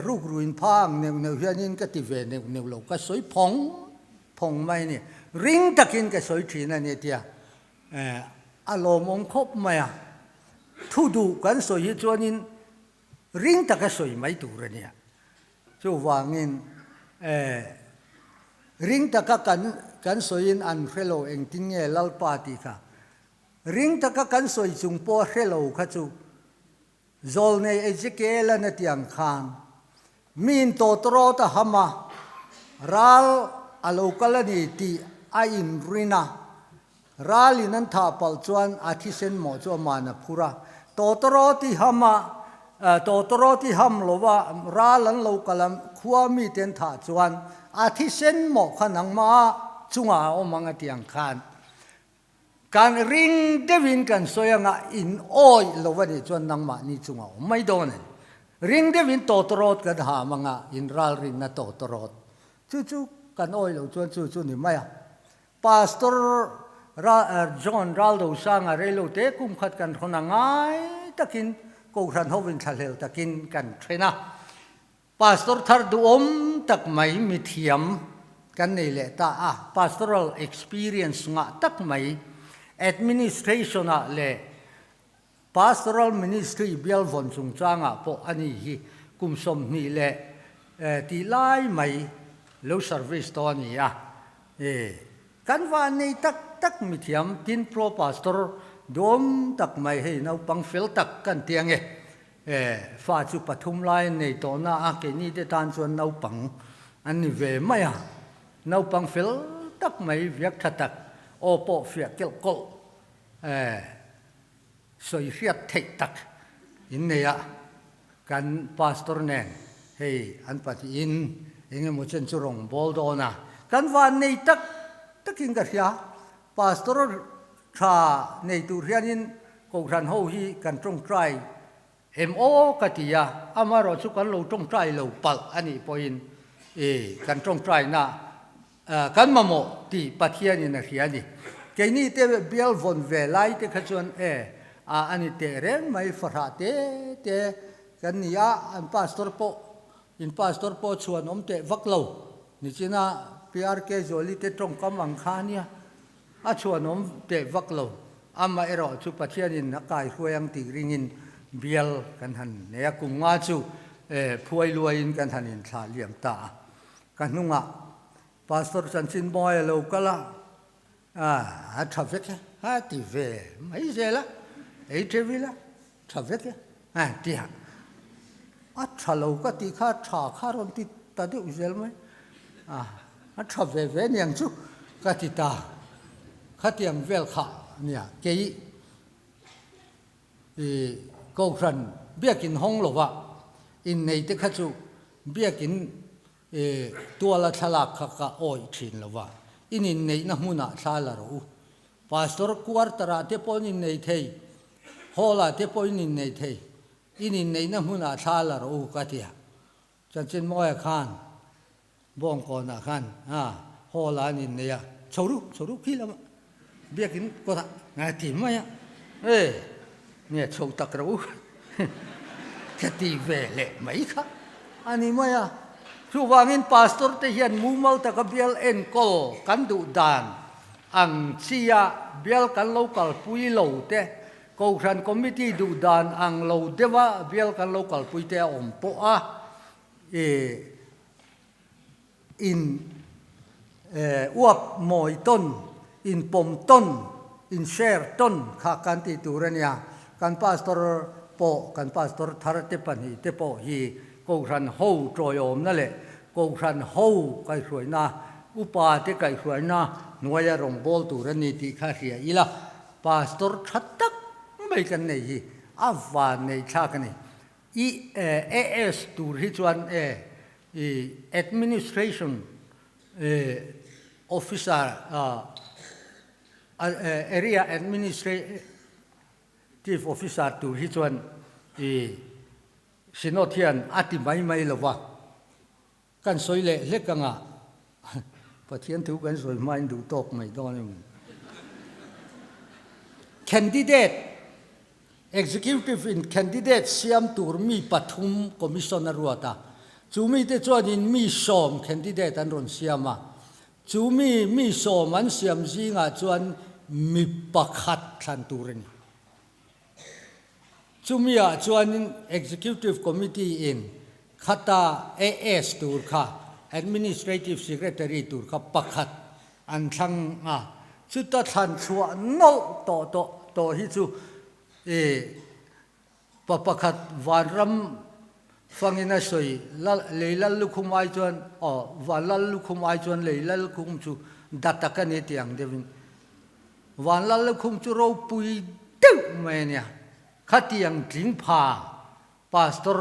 ruk ruin phang ne hianin ka ti ve ne lo ka soi phong mai ni ring takin ka soi thina ne tia alom ong khop maya thu du kan soi hi chuanin ring ta ka soi mai tu rania chu wangin ring ta ka kan soin an fellow eng tinge lal party ka ring ta ka kan soi chung po hello kha chu zol nei ezekiel na tiang khan min to tro ta hama ral alokalani ti a in rina rali nan tha pal chuan athisen mo chu mana phura to tro ti ham lowa ralan lo kalam khuami ten tha chuan athisen mo khanang ma chunga omanga tiang khan kan ring devin kan soyanga in oi lovani chuan nangma ni chunga mai don ring devin to torot kan ha manga in ral rin na to torot chu kan oi lo chu ni maya pastor John Raldo sanga relo te kum khat kan thona ngai takin Kohhran hovin thalel takin kan thena pastor thar du tak mai mi thiam kan nei le ta pastoral experience nga tak mai administration le pastoral ministry bial von chung changa po ani hi kumsom ni le ti lai mai lo service to ni kan van nei tak mi thiam tin pro pastor dom tak mai hei no pang fel tak kan tiang fa chu pathum lai nei to na ke ni te tan chuan no pang ani ve mai no pang fel tak mai viak thatak o po fiak kel kol soi riat thei tak in nei kan pastor nen hei an pati in enge mo chen churong bol do na kan van nei takin ka ria pastor tha nei tu rianin Kohhran ho hi kan trong trai mo katia amaro chu kan lo trong trai lo pal ani poin kan trong trai na kan mamo ti pathian in ria ni ke ni te bial von ve lai te khachuan ani te reng mai farha te kan nia an pastor po chuan om te vaklo ni china PRK zoli te trong kamang khania a chuan om te vaklo ama ero chu pathian in akai huang ti ringin bial kan han ne kunga chu phuai luain kan hanin thla liam ta kan hunga pastor chanchin boy lo kala a thavek ha ti ve mai zela ei trevila thavek tia a thalo ka ti kha tha kha ron ti ta de uzel mai a thave ve niang chu ka ti ta khatiam vel kha nia kei Kohhran biakin hong lova in nei te kha chu biakin tuala thalak kha ka oi thin lova in nei na huna thala ro pastor quartera te pon in nei thei hola te pon in nei thei in nei na huna thala ro ka tia chanchin moya khan Bawngkawn khan hola in nei choru khilama biakin ko ta ngai ti mayaเนี่ยโชว์ตะกรูแค่ตีเวเล่ไม่ค่ะอันนี้ไม่ชูวางินพาสตอร์เทียนมูมัลตะกับเบลเอ็นโกกันดูดานอังเชียเบลกันโลกัลปุยโลเตKohhranคอมมิตี้ดูดานอังโลเดวะเบลกันโลกัลปุยเตอมโปอินอวบมอยต้นอินปมต้นอินแชร์ต้นขากันติตูเรเนียkan pastor thar te pani te po hi Kohhran ho troyom na le Kohhran ho kai hruaina upa te kai hruaina nuaya rong bol tu rani ti kha ria ila pastor thatak mai kan nei hi awan nei tha kan ni as tur hi chuan administration officer area Chief Officer tu hi chuan sinothian ati mai lova kan soile lekanga pathian thu kan soi mai du tok mai don candidate executive in candidate siam tur mi pathum commissioner ruata chumi te chuan in mi som candidate an ron siama chumi mi som an siam zinga chuan mi pakhat than turin Chumia chuanin executive committee in khata AS tur kha administrative secretary tur kha pakhat an thang chuta than chua no to hi chu pakhat wanram fangina soi leilal lukhumai chuan walal lukhumai chuan leilal lukhum chu dataka ne tiang devin walal lukhum chu ro pui tu mania khatiang tling pha pastor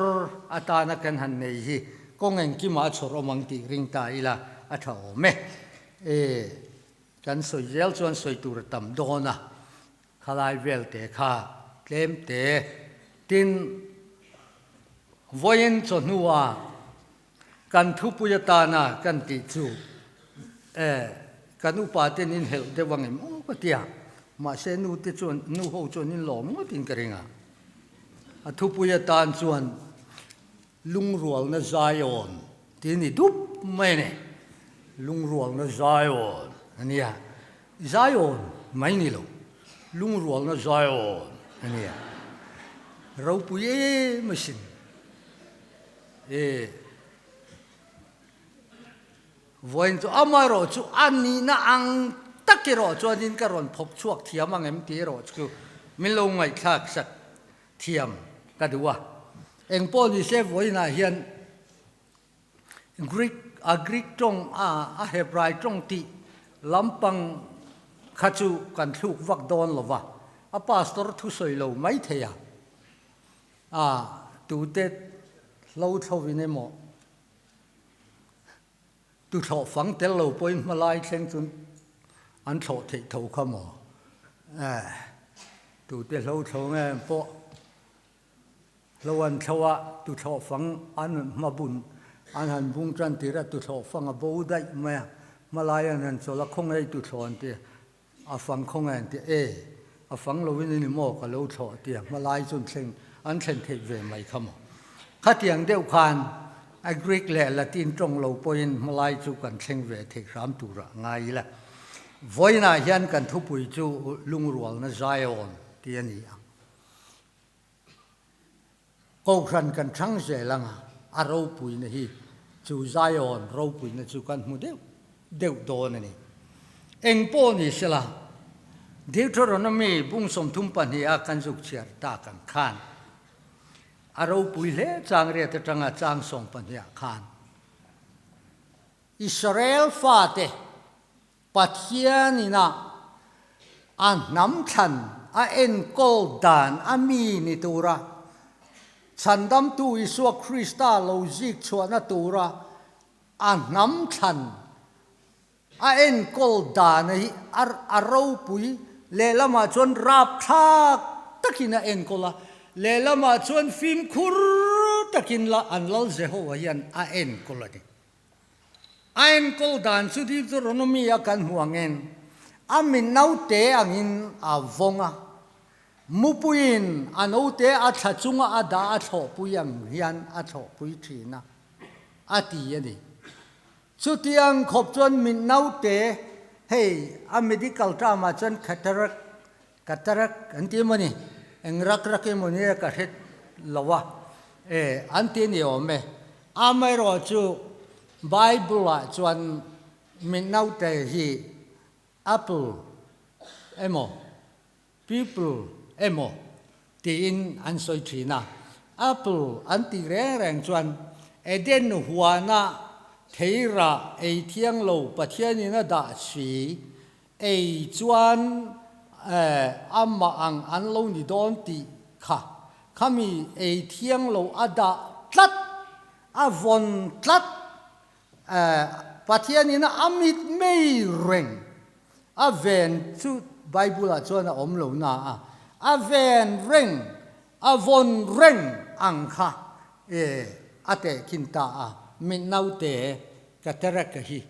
atana kan han nei hi kongeng ki ma choro mang ti ring ta ila atha me kan soi zel chuan soi tur tam dona khalai vel te kha tlem te tin voyen chonua kan thupuyatana kan ti chu kan upa ten in hel de wangem ko tia ma se nu te chuan nu ho chuan in lom tin karinga Thupuyatan chuan lungrual na Zion tini dup mai ne lung rual na Zion ania Zion mai ni lo lung rual na Zion ania rau puye masin voin to amaro chu ani na ang takiro chu din karon phok chuak thiam ang em ti ro chu milo ngai thak sak thiam kadua engpo ni se voina hian Greek trong a Hebrai trong ti lampang khachu kan thuk vak don lova a pastor thu soi lo mai theya tu te lo thovine mo tu tho phang tel lo point malai thleng chun an tho thei tho khamo tu te lo tho nge po lo an thawa tu tho phang an mabun an han bung tran tira tu tho phang a bo dai ma malai an chola khong ei tu thon te a phang khong an te a phang lo win ni mo ka lo tho te malai chun thleng an thlen thei ve mai khamo khatiang deuh khan a Greek le Latin trong lo point malai chu kan thleng ve thei ram tura ngai la voina hian kan thu pui chu lung rual na Zion ti ani Kohhran kan thang je langa a ro pui na hi chu Zion ro pui na chu kan mu deuh don ani engpo ni sela Deuteronomy bung som thum pan hi a kan juk chiar ta kan khan a ro pui le chang re ta tanga chang som pan hi a khan Israel fa te pathianina an nam than a en kol dan a mi ni tura chandam tu Isua Krista lo zik chuana tura an nam than a en kol dan hi a ro pui le lama chon rap thak takina en kola le lama chon fim khur takin la an lal Jehovah hian a en kola ni Ain kol dan su di Deuteronomy akan huangen amin naute angin avonga mupuin anote athachunga ada atho puyang hian atho pui thina ati ani chutiang khop chon min naute hey a medical drama chon katarak anti mani engrak rake moni ka het lawa anti ni ome amai ro chu Bible chuan min naute hi apple emo people emo tin an soi thina apple anti reng chuan eden huana theira ei thiang lo pathianina da si ei chuan amma ang an lo ni don ti kha khami ei thiang lo ada tlat avon tlat pathianina amit mei reng aven chu Bible a chuan a om lo na aven reng avon reng angkha ate kinta min naute katarak hi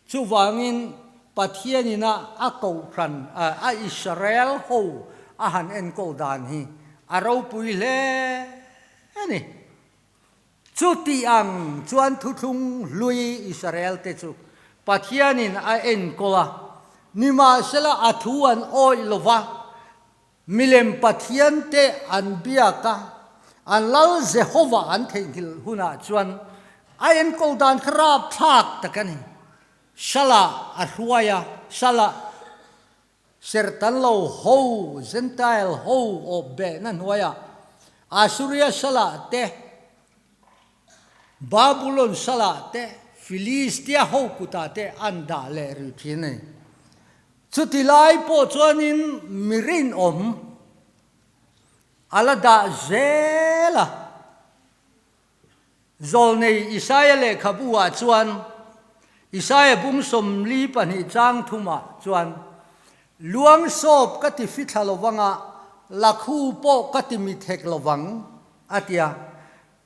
chu wangin pathianina a Kohhran a Israel ho a han en kol dan hi a ro pui le ani chu ti ang chuan thu thung lui Israel te chu pathianin a en kola nima sela athuan oi lova milem pathian te an biaka an lal Jehovah an thengil huna chuan a en kol dan khrap thak takani shala arhuaya shala sertan lo ho Gentile ho obe nan hoya Assyria shala te Babylon sala te Philistia ho kuta te anda le ruthine chutilai po chuanin mirin om alada zela zolnei Isaiah le khabua chuan Isaiah bung som li pani chang thuma chuan luang sop kati fithalovanga lakhu po kati mithek lovang atia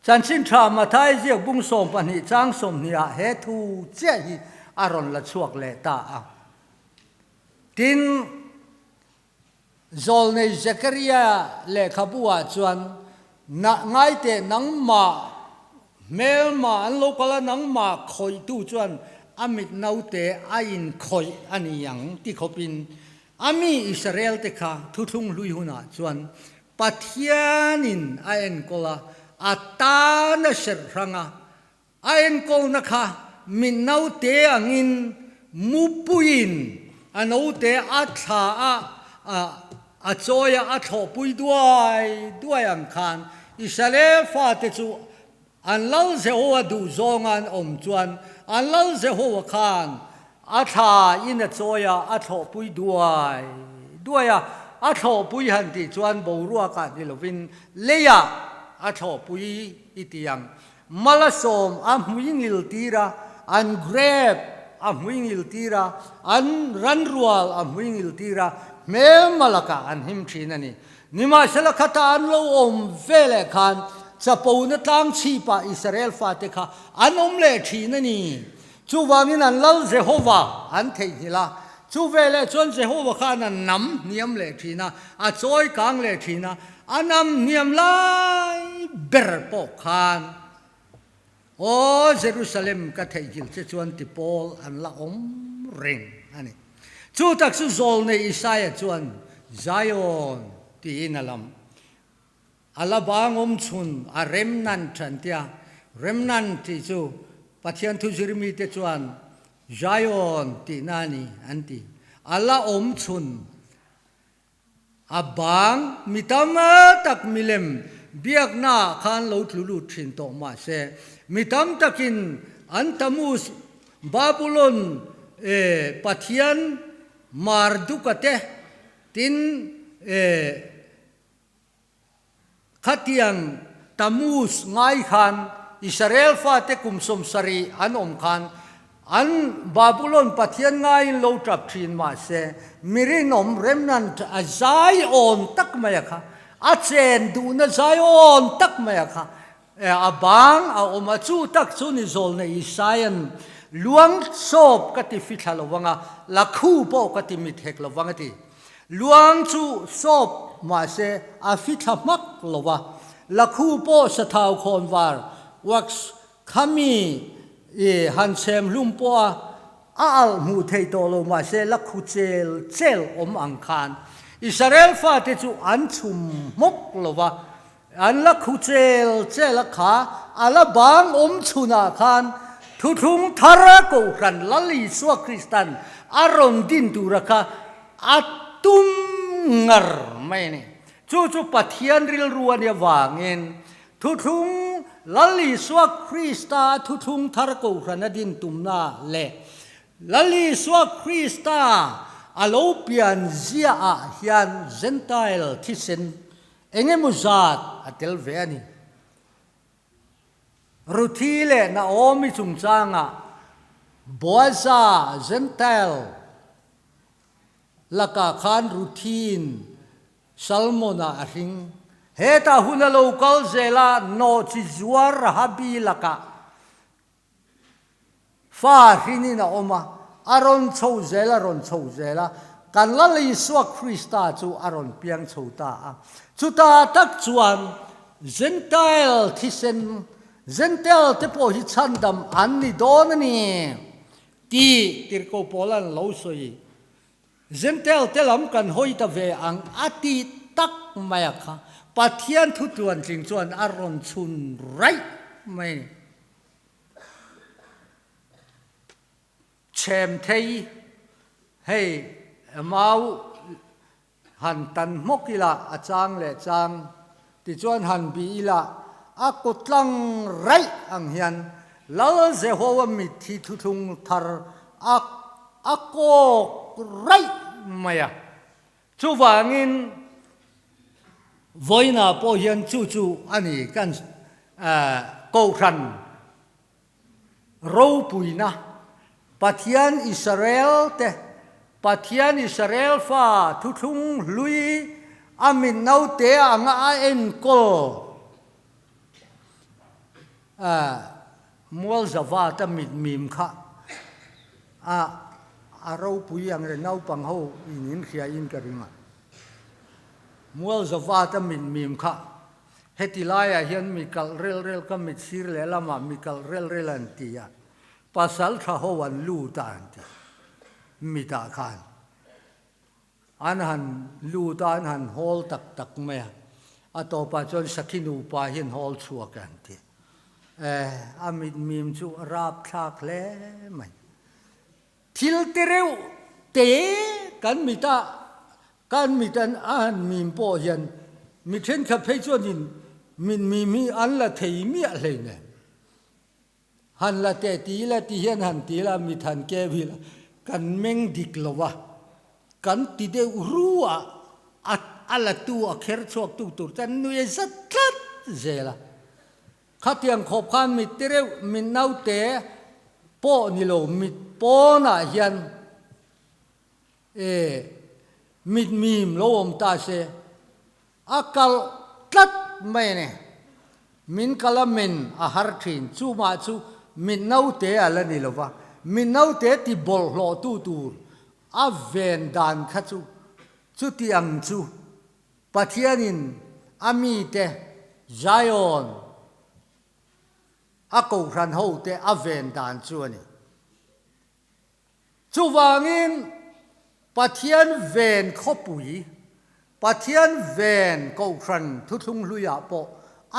Chanchin tra mathai ziak bung som pani chang som nia he thu che hi aron la chuak le ta tin zol nei Zechariah le khabua chuan na ngai te nang ma mel ma an lo kala nang ma khoi tu chuan amit naute a in khoi ani yang ti khopin ami Israel te kha thuthung lui huna chuan pathianin a en kola ata na ser ranga a en kol na kha min naute angin mupuin anote a tha a choya a tho pui duai ang khan Israel fa te chu an lal Jehovah du zongan chuan an lal Jehovah khan a tha in a choya a tho pui duai a tho pui han ti chuan bo ruwa ka ni lovin leya a tho pui itiang malasom a muingil tira an grab a muingil tira an ranrual a muingil tira me malaka an him thinani nima sela khata an lo vele khan chapo na tang chi pa Israel fa te kha an le thinani chu wangin an lal Jehovah an thei hila chu vele chon Jehovah khan an nam niam le thina a choi kang le thina anam niam lai ber po khan o Jerusalem ka thei hil che chuan ti pol an la ring ani chu tak su zol ne Isaiah chuan Zion ti inalam alabang chun a remnant chantia remnant ti chu pathian thu jirmi te chuan Zion ti nani anti ala chun abang mitama tak milem biak na khan lo tlu thin to ma se mitam takin antamus Babylon pathian mardukate tin khatiang tamus ngai khan Israel fa te kumsom sari an khan an Babylon pathian ngai lo trap thin ma se mirinom remnant a Zion tak maya kha a chen du na Zion tak maya kha abang a chu tak chu ni zol ne Isayan luang sop kati fithalo wanga lakhu po kati mithek lo wanga ti luang chu sop ma se a fithamak lowa lakhu po sathau khonwar wax khami han sem lumpo al mu thei to lo ma se lakhu chel ang khan Israel fa te chu an chum mok lowa an lakhu chel kha ala bang chuna khan thuthung thara ko ran lali so Kristan aron din duraka atum ngar mai ni chu pathian ril ruan ya wangin thuthung lali so Krista thuthung thar ko ran din tumna le lali so Krista alopian zia a hian Gentile thisen engemuzat atel veani Ruthile Naomi chungchanga Boaza Gentile laka khan Ruthin Salmona ahing heta huna local zela no chizuar habi laka fa hini na oma aron chou zela kan lali suak Krista chu aron piang chouta chuta tak chuan Gentile thisen Gentile te po hi chandam anni donani ti tirko polan lo soi Gentile te lam kan hoita ve ang ati tak maya kha pathian thu tuan jing chuan aron chun right mai chem thei hey mau han tan mokila achang le chang ti chuan han bi ila akutlang rai ang hian lal Jehovah mi thi thuthung thar ako rai maya chuwangin voina po hian chu ani kan Kohhran ro puina pathian Israel fa thuthung lui amin nau te anga en ko mual zava ta mim kha aro pui ang re nau pang ho in khia in ka ringa mual zava ta mim kha hetilaya hian mikal rel ka mit sir le lama mikal rel antia pasal tha howan lu ta anti mita khan an han lu ta an han hol tak me atopa chon sakhinu pa hian hol chuak anti amit mim chu rap thak le mai thil tereu te kan mitan an mim po hian mi then kha phei chuanin min mi an la thei mi a hle ne han la te ti la ti hian han ti la mi than ke vi la kan meng dik lowa kan ti de ruwa at ala tu a kher chok tu tur tan nu e zat tlat zela khatiang khop khan mi tereu min nau te po ni lo mit po na hian mit mim lo om ta se akal tlat mai ne min kalamin a har thin chu ma chu min nau te ala ni lova min nau te ti bol hlo tu tur a ven dan kha chu ti ang chu pathianin ami te zion a ko ran ho te a ven dan chu ani chu wangin pathian ven khopui pathian ven ko ran thu thung luya po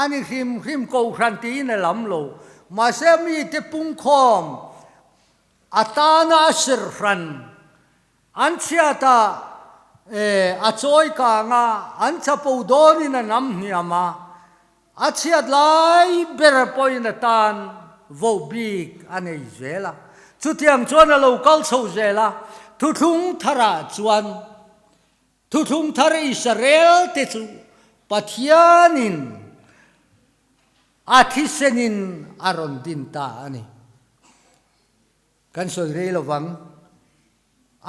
ani hrim ko ran ti na lam lo ma se mi te pung khom atana sir ran an chiata a choi ka nga an chapo doni na nam niama a chiat lai ber point na tan vo big ane zela chu tiang chuan a lo kal chho zela thu thung thara chuan thu thung thar Israel te chu pathianin athisenin aron din ta ani kan soi re lovang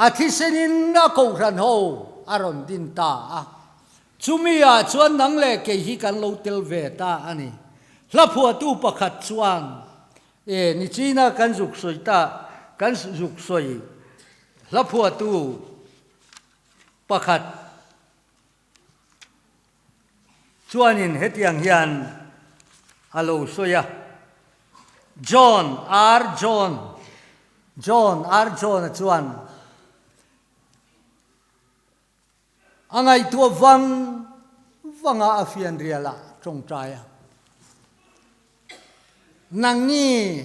athisenin na ko ran ho aron din ta a chumia chuan nang le ke hi kan lo tel ve ta ani hlaphu tu pakhat chuan ni china kan zuk soi ta kan zuk soi hlaphu tu pakhat chuanin hetiang hian alo soya John chuan angai tua vanga afian riala trong traya nangi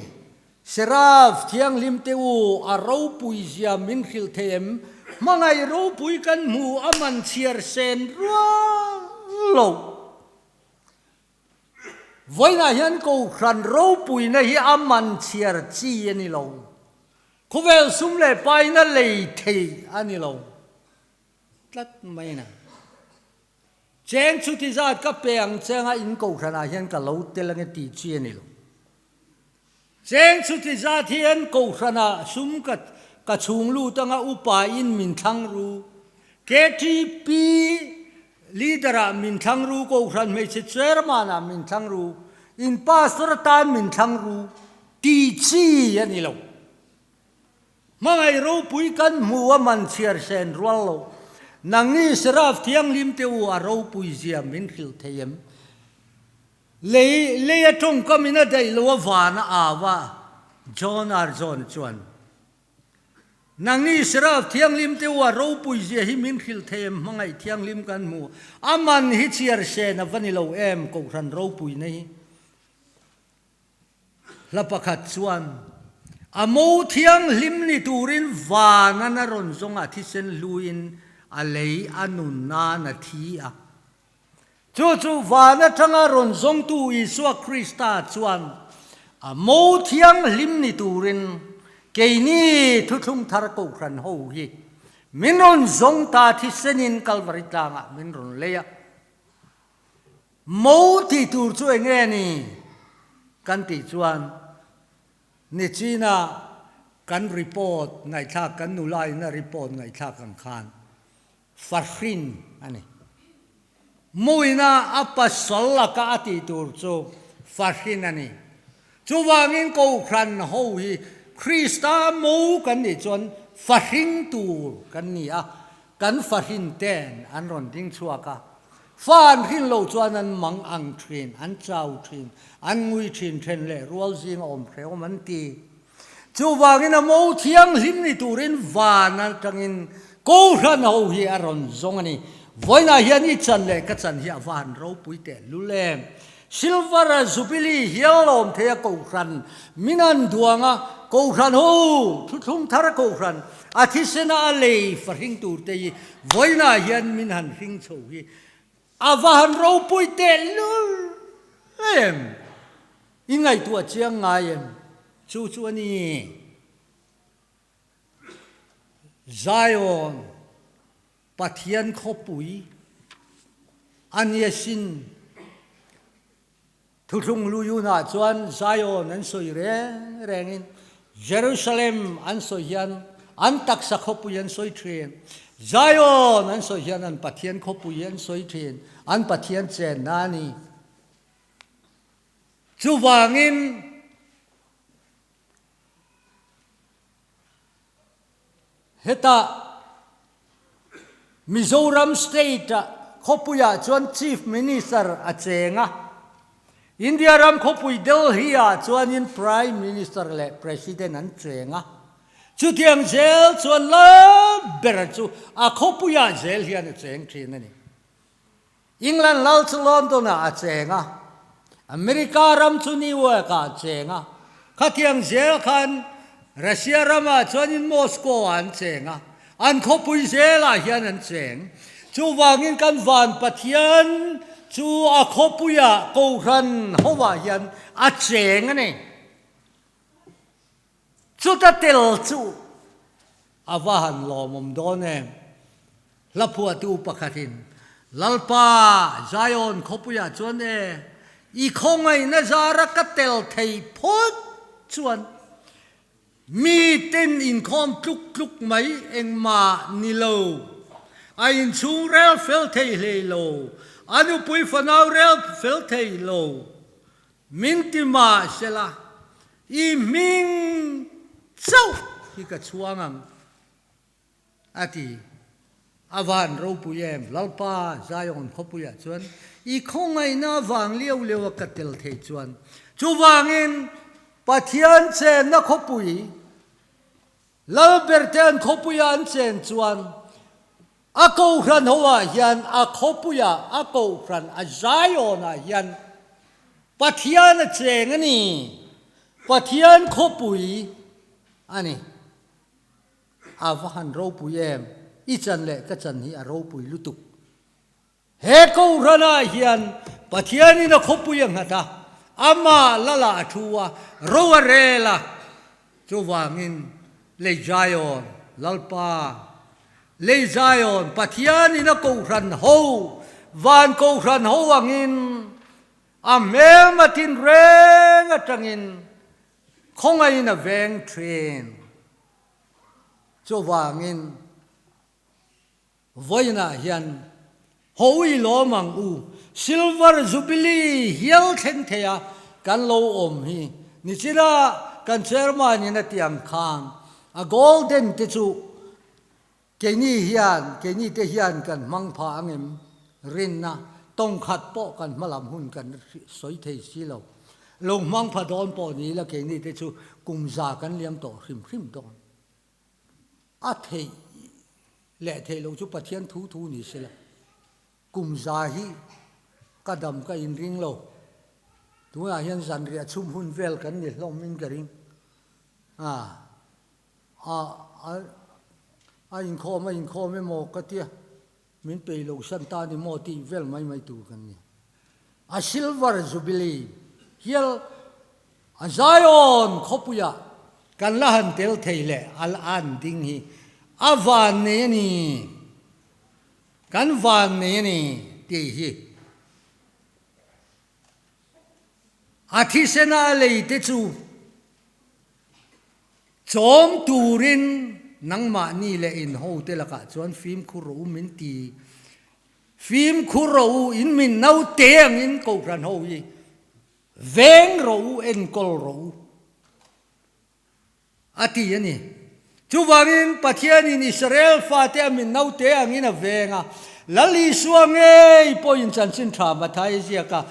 seraf thiang lim teu a ro pui zia min khil them mangai ro pui kan mu aman chiar sen lo voina hian ko ran ro pui na hi aman chiar chi ani lo khovel sum le pai na lei thei ani lo tlat mai na cheng chu ti zat ka peng chenga in ko rana hian ka lo telang ti chi ani lo cheng chu ti zat hian ko rana sum ka chung lu tanga upa in min thang ru KTP leadera min thang ru ko ran me che chairman a min thang ru in pastor tan min thang ru ti chi ani lo mangai ro pui kan muwa man chiar sen rual lo nangi seraf thiang lim teu a ro pui zia min khil theyem le atong kamina dai lo wana awa John chuan nangi seraf thiang lim teu a ro pui zia hi min khil theyem mangai thiang lim kan mu aman hi chiar sen avani lo em ko ran ro pui nei lapakhat chuan amo thiang lim ni turin vana na ron zonga thisen luin alei anun na na thi a chu vana thanga ron zong tu Isua Krista chuan amo thiang lim ni turin keini thuthung thar ko kran ho hi min ron zong ta thisenin Calvary tanga min ron leya mo ti tur chu enge ni kan ti chuan ni china kan report ngai thak kan nulai na report ngai thak kan khan farhin ani muina apa sallaka ati tur chu farhin ani chu wangin ko kran ho hi Krista mo kan ni chon farhin tur kan ni a kan farhin ten an ron ding chuaka phan hin lo chuan an mang ang thin an chau thin an ngui thin then le rual jing om kheu man ti chu wangin a mo thiang hlim ni turin van an tangin Kohhran ho hi aron zong ani voina hian I chan le ka chan hi van ro puite lulem silver jubilee hialom thea Kohhran minan duanga Kohhran ho thum thar Kohhran athisena le farhing tur te voina hian min han hing chho hi avan ro puite lulem ingai tu chiang ngai em chu chu ani Zion Pathian khopui Anyesin Thuthung luyuna chuan Zion an soi rengin Jerusalem an soi hian an taksa khopui an soi thren Zion an soi hian an Pathian khopui an soi thren an Pathian chen nani chu wangin heta Mizoram state khopuya chuan chief minister a chenga India ram khopui Delhi a chuan in prime minister le president an chenga chu tiang zel chuan la ber chu a khopuya zel hian a cheng thin ani England lal chu London a chenga America ram chu New York a chenga khatiang zel khan Russia rama chuan in Moscow an chenga an khopui zela hian an cheng chu wangin kan van Pathian chu a khopuya Kohhran howa hian a cheng ani chu ta tel chu awahan lomom done lapua tu pakhatin lalpa Zion khopuya chuan I khongai na zara ka tel thei phot chuan mi ten Inkhawm tluk mai engma ni lo a in chung rel fel thei hle lo anu pui fanau rel fel thei lo min ti ma sela I ming chau hi ka chuangang ati avan ro puyem lalpa Zion khopuya chuan I khongai na wang leo ka tel thei chuan chu wangin Pathian chen na khopui lalberten khopuya an chen chuan a Kohhran hoa hian a khopuya a Kohhran a Zion a hian Pathian a cheng ani Pathian khopui ani avan ro puyem I chan le ka chan hi a ro pui lutuk he Kohhran a hian Pathian in a khopuya ngata ama lala athua rowa rela chu wangin le Zion lalpa le Zion Pathian in a Kohhran ho van Kohhran ho wangin a mematin reng atangin khongai in a veng train chu wangin voina hian hoi lo mang u silver jubilee hial theng thea kan lo om hi ni chira kan chairman in a tiang khang a golden te chu ke ni te hian kan mang pha angem rin na tong khat po kan malam hun kan soi thei si lo long mang pha don po ni la ke ni te chu kumza kan liam to hrim don a thei le thei lo chu Pathian thu ni sila kumza hi kadam ka in ring lo tua hian zan ria chum hun vel kan ni hlom min ka ring Inkhawm mo ka tia min pe lo san ta ni mo ti vel mai tu kan ni a silver jubilee hial a Zion khopuya kan lahan tel theile al an ding hi avan ne ni kan van ne ni ti hi athisena le te chu chom turin nangma ni le in ho te laka chuan phim khuro min ti phim khuro in min nau te ang in Kohhran ho hi veng ro en kol ro ati ani chu wangin Pathian in Israel fa te min nau te ang in a venga lali suange point chan chin tha ma thai zia ka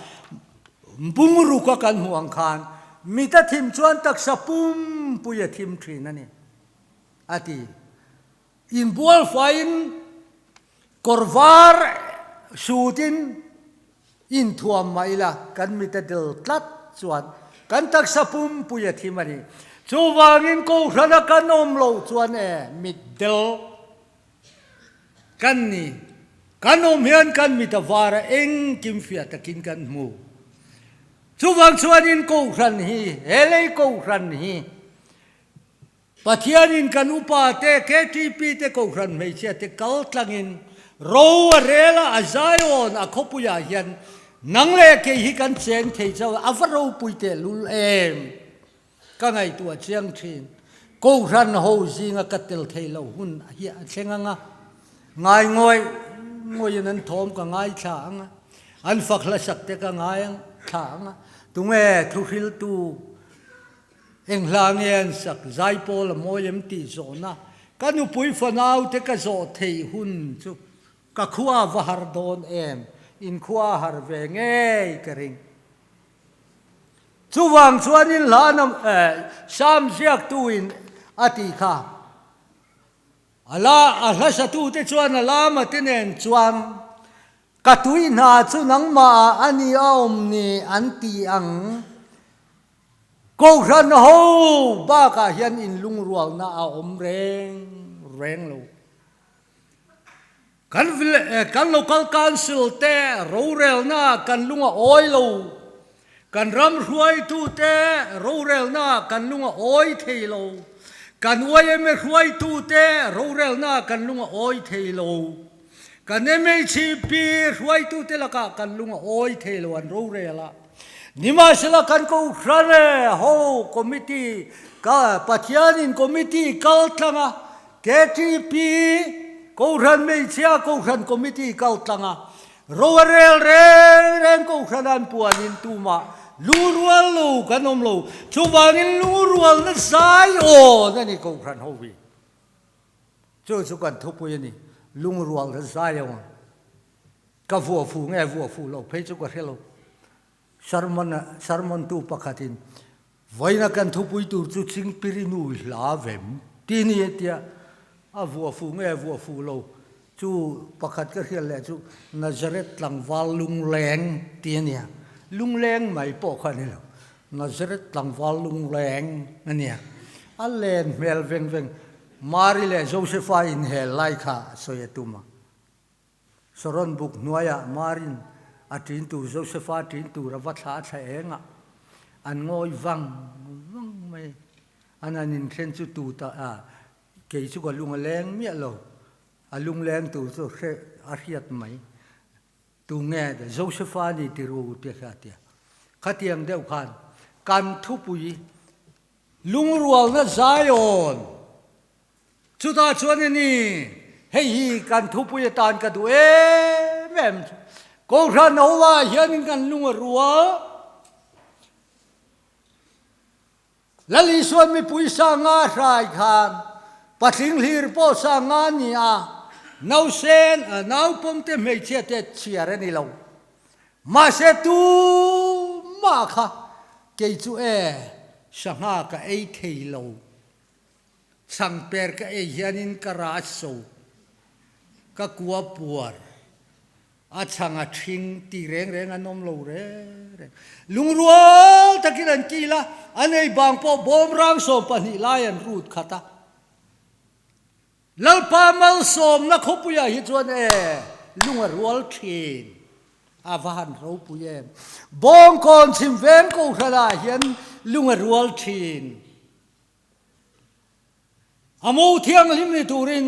bungru ka kan huang khan mita thim chuan tak sapum puya thim thin ani ati in bual fain korvar sutin in thuam maila kan mita del tlat chuan kan tak sapum puya thim ani chuwangin Kohhran kan om lo chuan mit del kan ni kan om hian kan mita vara eng kim fia takin kan mu chuwang chuanin Kohhran hi helei Kohhran hi pathianin kan upa te KTP te Kohhran mei chia te kal tlangin ro rela azayon akhopuya hian nangle ke hi kan cheng thei chaw avaro puite lul em ka ngai tua chiang thin Kohhran ho zinga katel thei lo hun hi chenga ngai ngoi nan thom ka ngai thang an fakla sakte ka ngai thang tunge thuhil tu englangen sak zaipol moyem ti zona kanu pui fanau te ka zo thei hun chu ka khuwa vahar don em in khuwa har ve nge kering chuwang chuanin lanam sam ziak tuin ati kha ala sa tu te chuan ala ma tenen chuan katui na chu nangma ani aom ni anti ang Kohhran ho ba ka hian in lungrual na a om reng lo kan local council te rorel na kan lunga oi lo kan ram hruai tu te rorel na kan lunga oi thei lo kan oim hruai tu te rorel na kan lunga oi thei lo kan MHP hruai tu te la ka kan lunga oi thei lo an rorela nima sila kan Kohhran ho committee ka pathianin committee kal tlanga KTP Kohhran mei chia Kohhran committee kal tlanga roarel ren Kohhran an puanin tuma lurual lo kanom lo chuwangin lurual na sai o nani Kohhran ho wi chu kan thupu ni lungrual na sai o ka vu fu lo phei chu ka hello Sarmon tu pakatin voina kan thupui tur chu ching pirinu lavem tini tia avu fu lo chu pakat ka hial le chu Nazareth langwal lungleng tiania lungleng mai po khani lo Nazareth langwal lungleng ania allen mel veng marile Josepha in hel laika soyetuma soron buk nuaya marin atin tu Josepha tin tu ravatha thaenga an ngoi wang mai ananin thren chu tu ta ke chu ko lunga leng mi lo alung leng tu so a hiat mai tu nge de Josepha ni ti ru te khatia khatiang deu khan kan thu pui lungrual na Zion chu ta chuan ni hei kan thu pui tan ka du mem Kohhran hoa hian kan lunga ruwa lali suan mi pui sa nga hrai khan patling hlir po sa nga ni nau sen nau pom te mei che te chiare ni lo ma se tu ma kha ke chu sanga ka ei thei lo sang per ka hianin kara so ka kuwa puar achanga thing ti reng anom lo re lungrual takiran kila anei bangpo bomrang som pani lion root khata lalpa mal som na khopuya hi chuan lungarual thin avahan ro puye Bawngkawn Chhimveng Kohhran hian lungarual thin amo thiang lim ni turin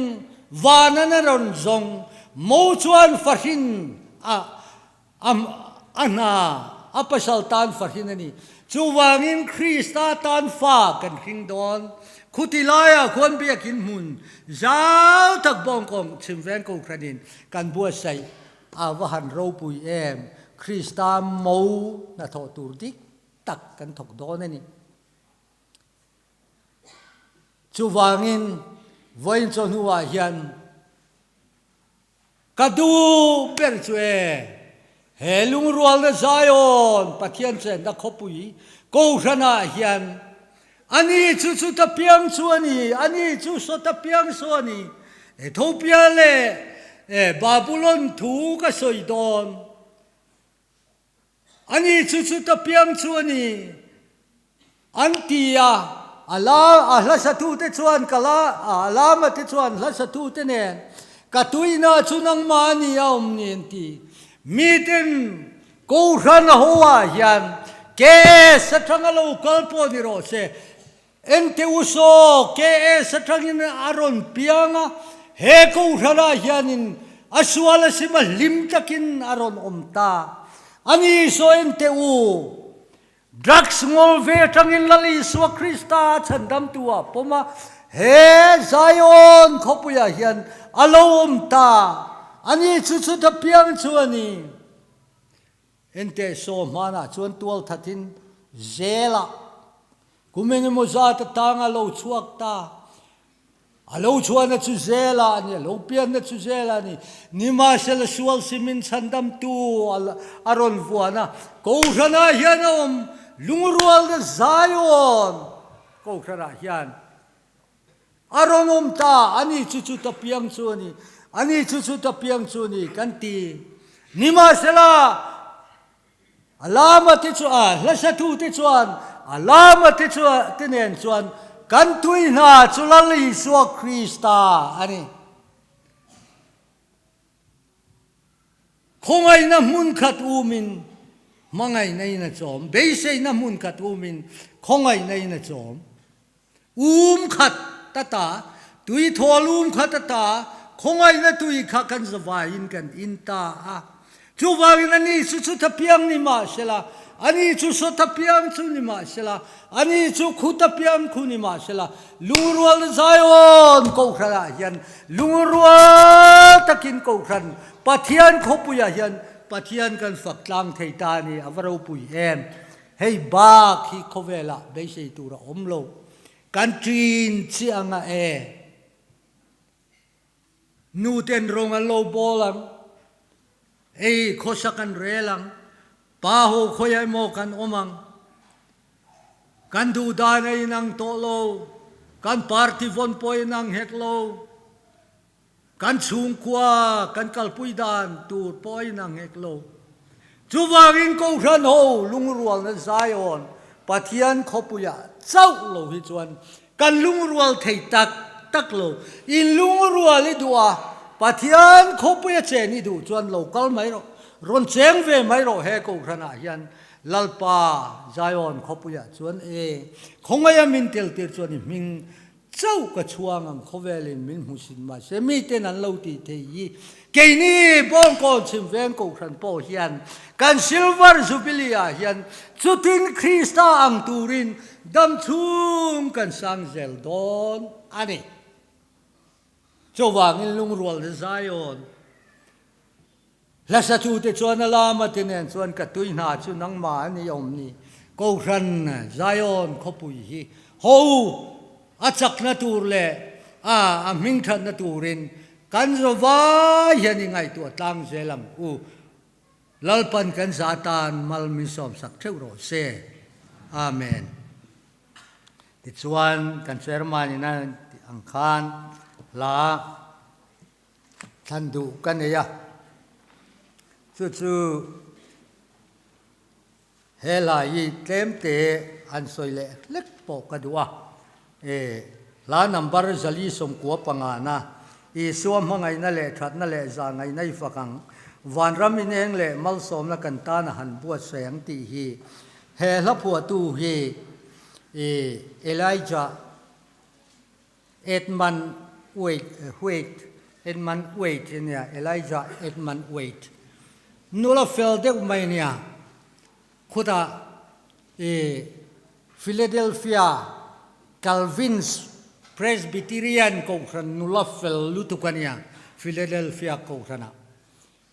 vanana ron zong mo chuan fahin ana apasal tan fahin ani chuwangin Krista tan fa kan hing don khutilaya khon biakin mun zau tak Bawngkawn Chhimveng Kohhranin kan bua sai avahan ro pui Krista mo na tho tur dik tak kan thok don ani chuwangin voin chonhuwa hian kadu ber chue he lung rual na Zion pathian chen da khopui Kohhrana hian ani chu chu ta piang chu ani ani chu so ta piang so ani Ethiopia le Babylon thu ka soidon ani chu chu ta piang chu ani antia ala ahla satu te chuan kala alama te chuan hla satu te ne katuina chunang mani aum nienti miten Kohhran hoa hian ke sathangalo kalpo ni ro se ente uso ke sathangin aron pianga he Kohhrana hianin aswala sima lim takin aron omta ani so ente u drugs ngol ve tangin lali so Krista chandam tua poma he Zion khopuya hian alom ta ani chu chu ta piang chu ani ente so mana chuan tual thatin zela kumeng mo za ta tanga lo chuak ta alo chuan na chu zela ani lo pian na chu zela ni nima sel sual simin chandam tu aron vuana Kohhrana hian om lungrual da Zion Kohhrana hian aron om ta ani chu chu ta piang chu ani ani chu chu ta piang chu ni kanti nima sela alama te chuan la satu te chuan alama te chuan tenen chuan kan tuina chulali so Krista ani khongai na mun khat umin mangai nei na chom beisei na mun khat umin khongai nei na chom khat tata tui tholum khat tata khongai na tui kha kan zawain kan inta a chu wangin ani chu chu ta piang ni ma sela ani chu so ta piang chu ni ma sela ani chu khu ta piang khu ni ma sela lungrual Zion Kohhrana hian lungrual takin Kohhran pathian khopuya hian pathian kan faktlang theita ni avaro pui em hei ba khi khovela beisei tura omlo kan trin chianga nuten ronga lo bolang khosakan relang paho khoyai mo kan omang kan du danai nang tolo kan party von poi nang heklo kan chungkwa kan kalpuidan tur poi nang heklo chuwangin Kohhran ho lungrual na Zion pathian khopuya chau lo hi chuan kan lungrual thei tak lo in lungrual i dua pathian khopuya che ni du chuan local mai ro ron cheng ve mai ro he Kohhrana hian lalpa Zion khopuya chuan khongaya min tel tir chuan ni ming chau ka chuang ang khovelin min husin ma se mi ten an lo ti thei ke ni Bawngkawn Chhimveng Kohhran po hian kan silver jubilee hian chutin Krista ang turin dam chung kan sang zel don ani chowangin lungrual de Zion la sa chu te chuan alama tenen chuan ka tuina chu nang ma ni om ni Kohhran Zion khopui hi ho achak na tur le a ming than na turin kan zowa hian ngai tu tlang zelam lalpan kan satan mal mi som sak theu ro se amen ti chuan kan chairman ina angkhan la thandu kan ya chu helai tlemte an soile lek po kadua la number zali som ko pangana suam hangai na le that na le za ngai nai fakang vanram in eng le mal som na kan ta na han buat seng ti hi he la phu tu hi Elijah Edman wait nia Elijah Edman wait nula fel de mai nia khuda Philadelphia Calvin's Presbyterian Kohhran nula fel lutukania Philadelphia Kohhrana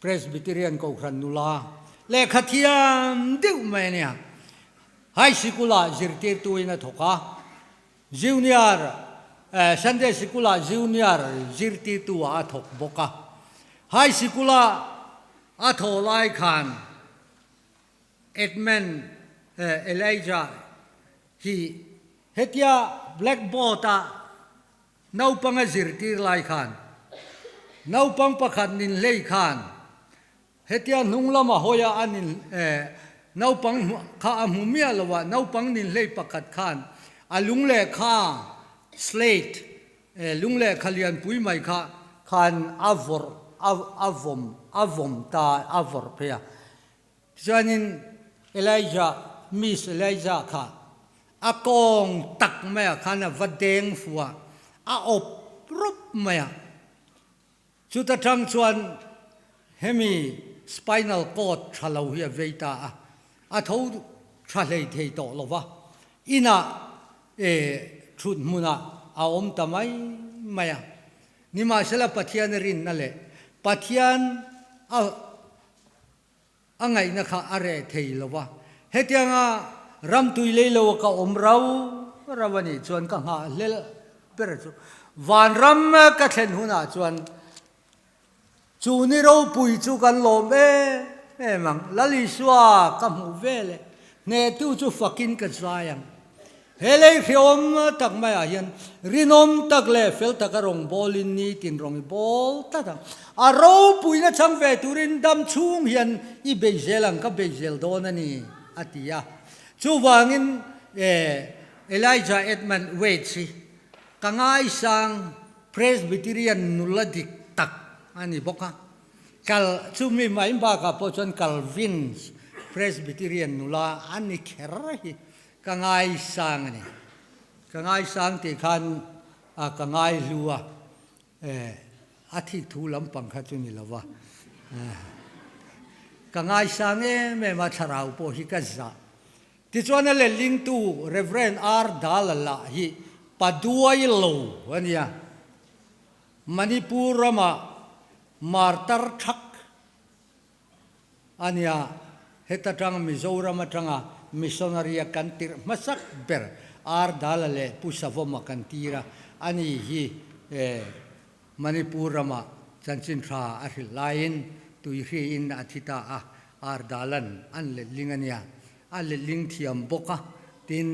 Presbyterian Kohhran nula le khathiam de mai nia hai sikula zirtir tuina thoka junior Sunday sikula junior zirti tu a thok boka high school atholai khan Edmund Elijah hi hetia blackboard nau panga zirtir lai khan nau pang pakhat nin lei khan hetia nunglama hoya anin nau pang kha amumia lawa nau pang nin lei pakhat khan alung le kha slate lung le khalian pui mai kha khan avom ta avor pea chuanin Elijah Miss Elijah kha akong tak maya khana vadeng fuwa a op rup maya chuta thang chuan hemi spinal cord thalo hi veita a tho thalei thei to lova ina thut muna a om tamai maya nima sela pathian rin nale pathian a angai na kha are thei lova hetianga ram tui leilo ka omrau rawani chuan ka nga lel per chu van ram ka thlen huna chuan chu ni ro pui chu kan lom mang lali suwa ka mu vele ne tu chu fakin ka zayang hele khiom tak mai a hian rinom tak le fel tak rong bolin ni tin rong bol ta a ro pui na chang ve turin dam chung hian I beizelang ka beizel don ani atia chu wangin Elijah Edmund Waitsi kangai sang Presbyterian nuladik tak ani boka kal chu mi mai ba ka po chon Calvin's Presbyterian nula ani kherhi kangai sang ani kangai sang ti khan a kangai lua athi thu lampang kha chu ni lawa kangai sang me ma tharau po hi ka za ti chuan le ling tu Reverend R Dalala hi paduai lo ania Manipur rama martar thak ania hetatang Mizoram atanga missionary kantir masak ber R Dalale pusavoma kantira ani hi Manipur rama chanchin tha a lain tuiri in athita R Dalan an le lingania ale ling thiam boka tin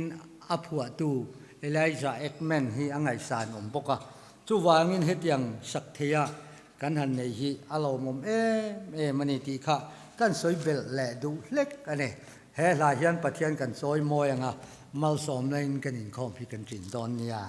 aphua tu Elijah Edmund hi angai san boka chu wangin hetiang saktheya kan han nei hi alo mom mani ti kha kan soi bel le du lek ane he la hian pathian kan soi moyanga mal som lain kan in khom hi kan tin don nia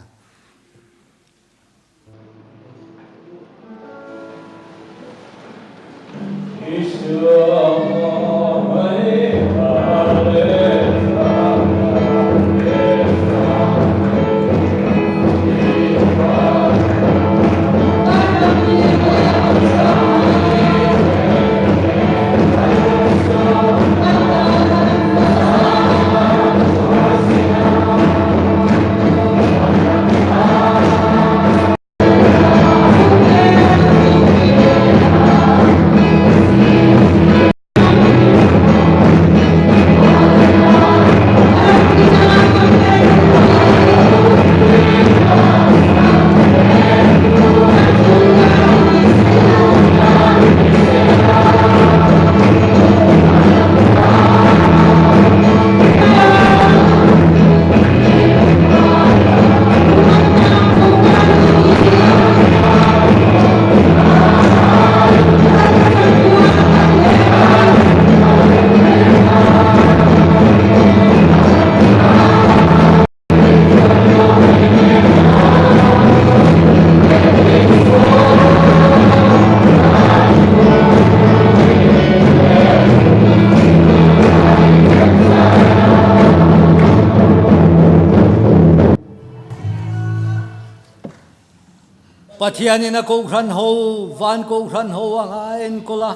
Pathianina Kohhran ho van Kohhran ho anga en kola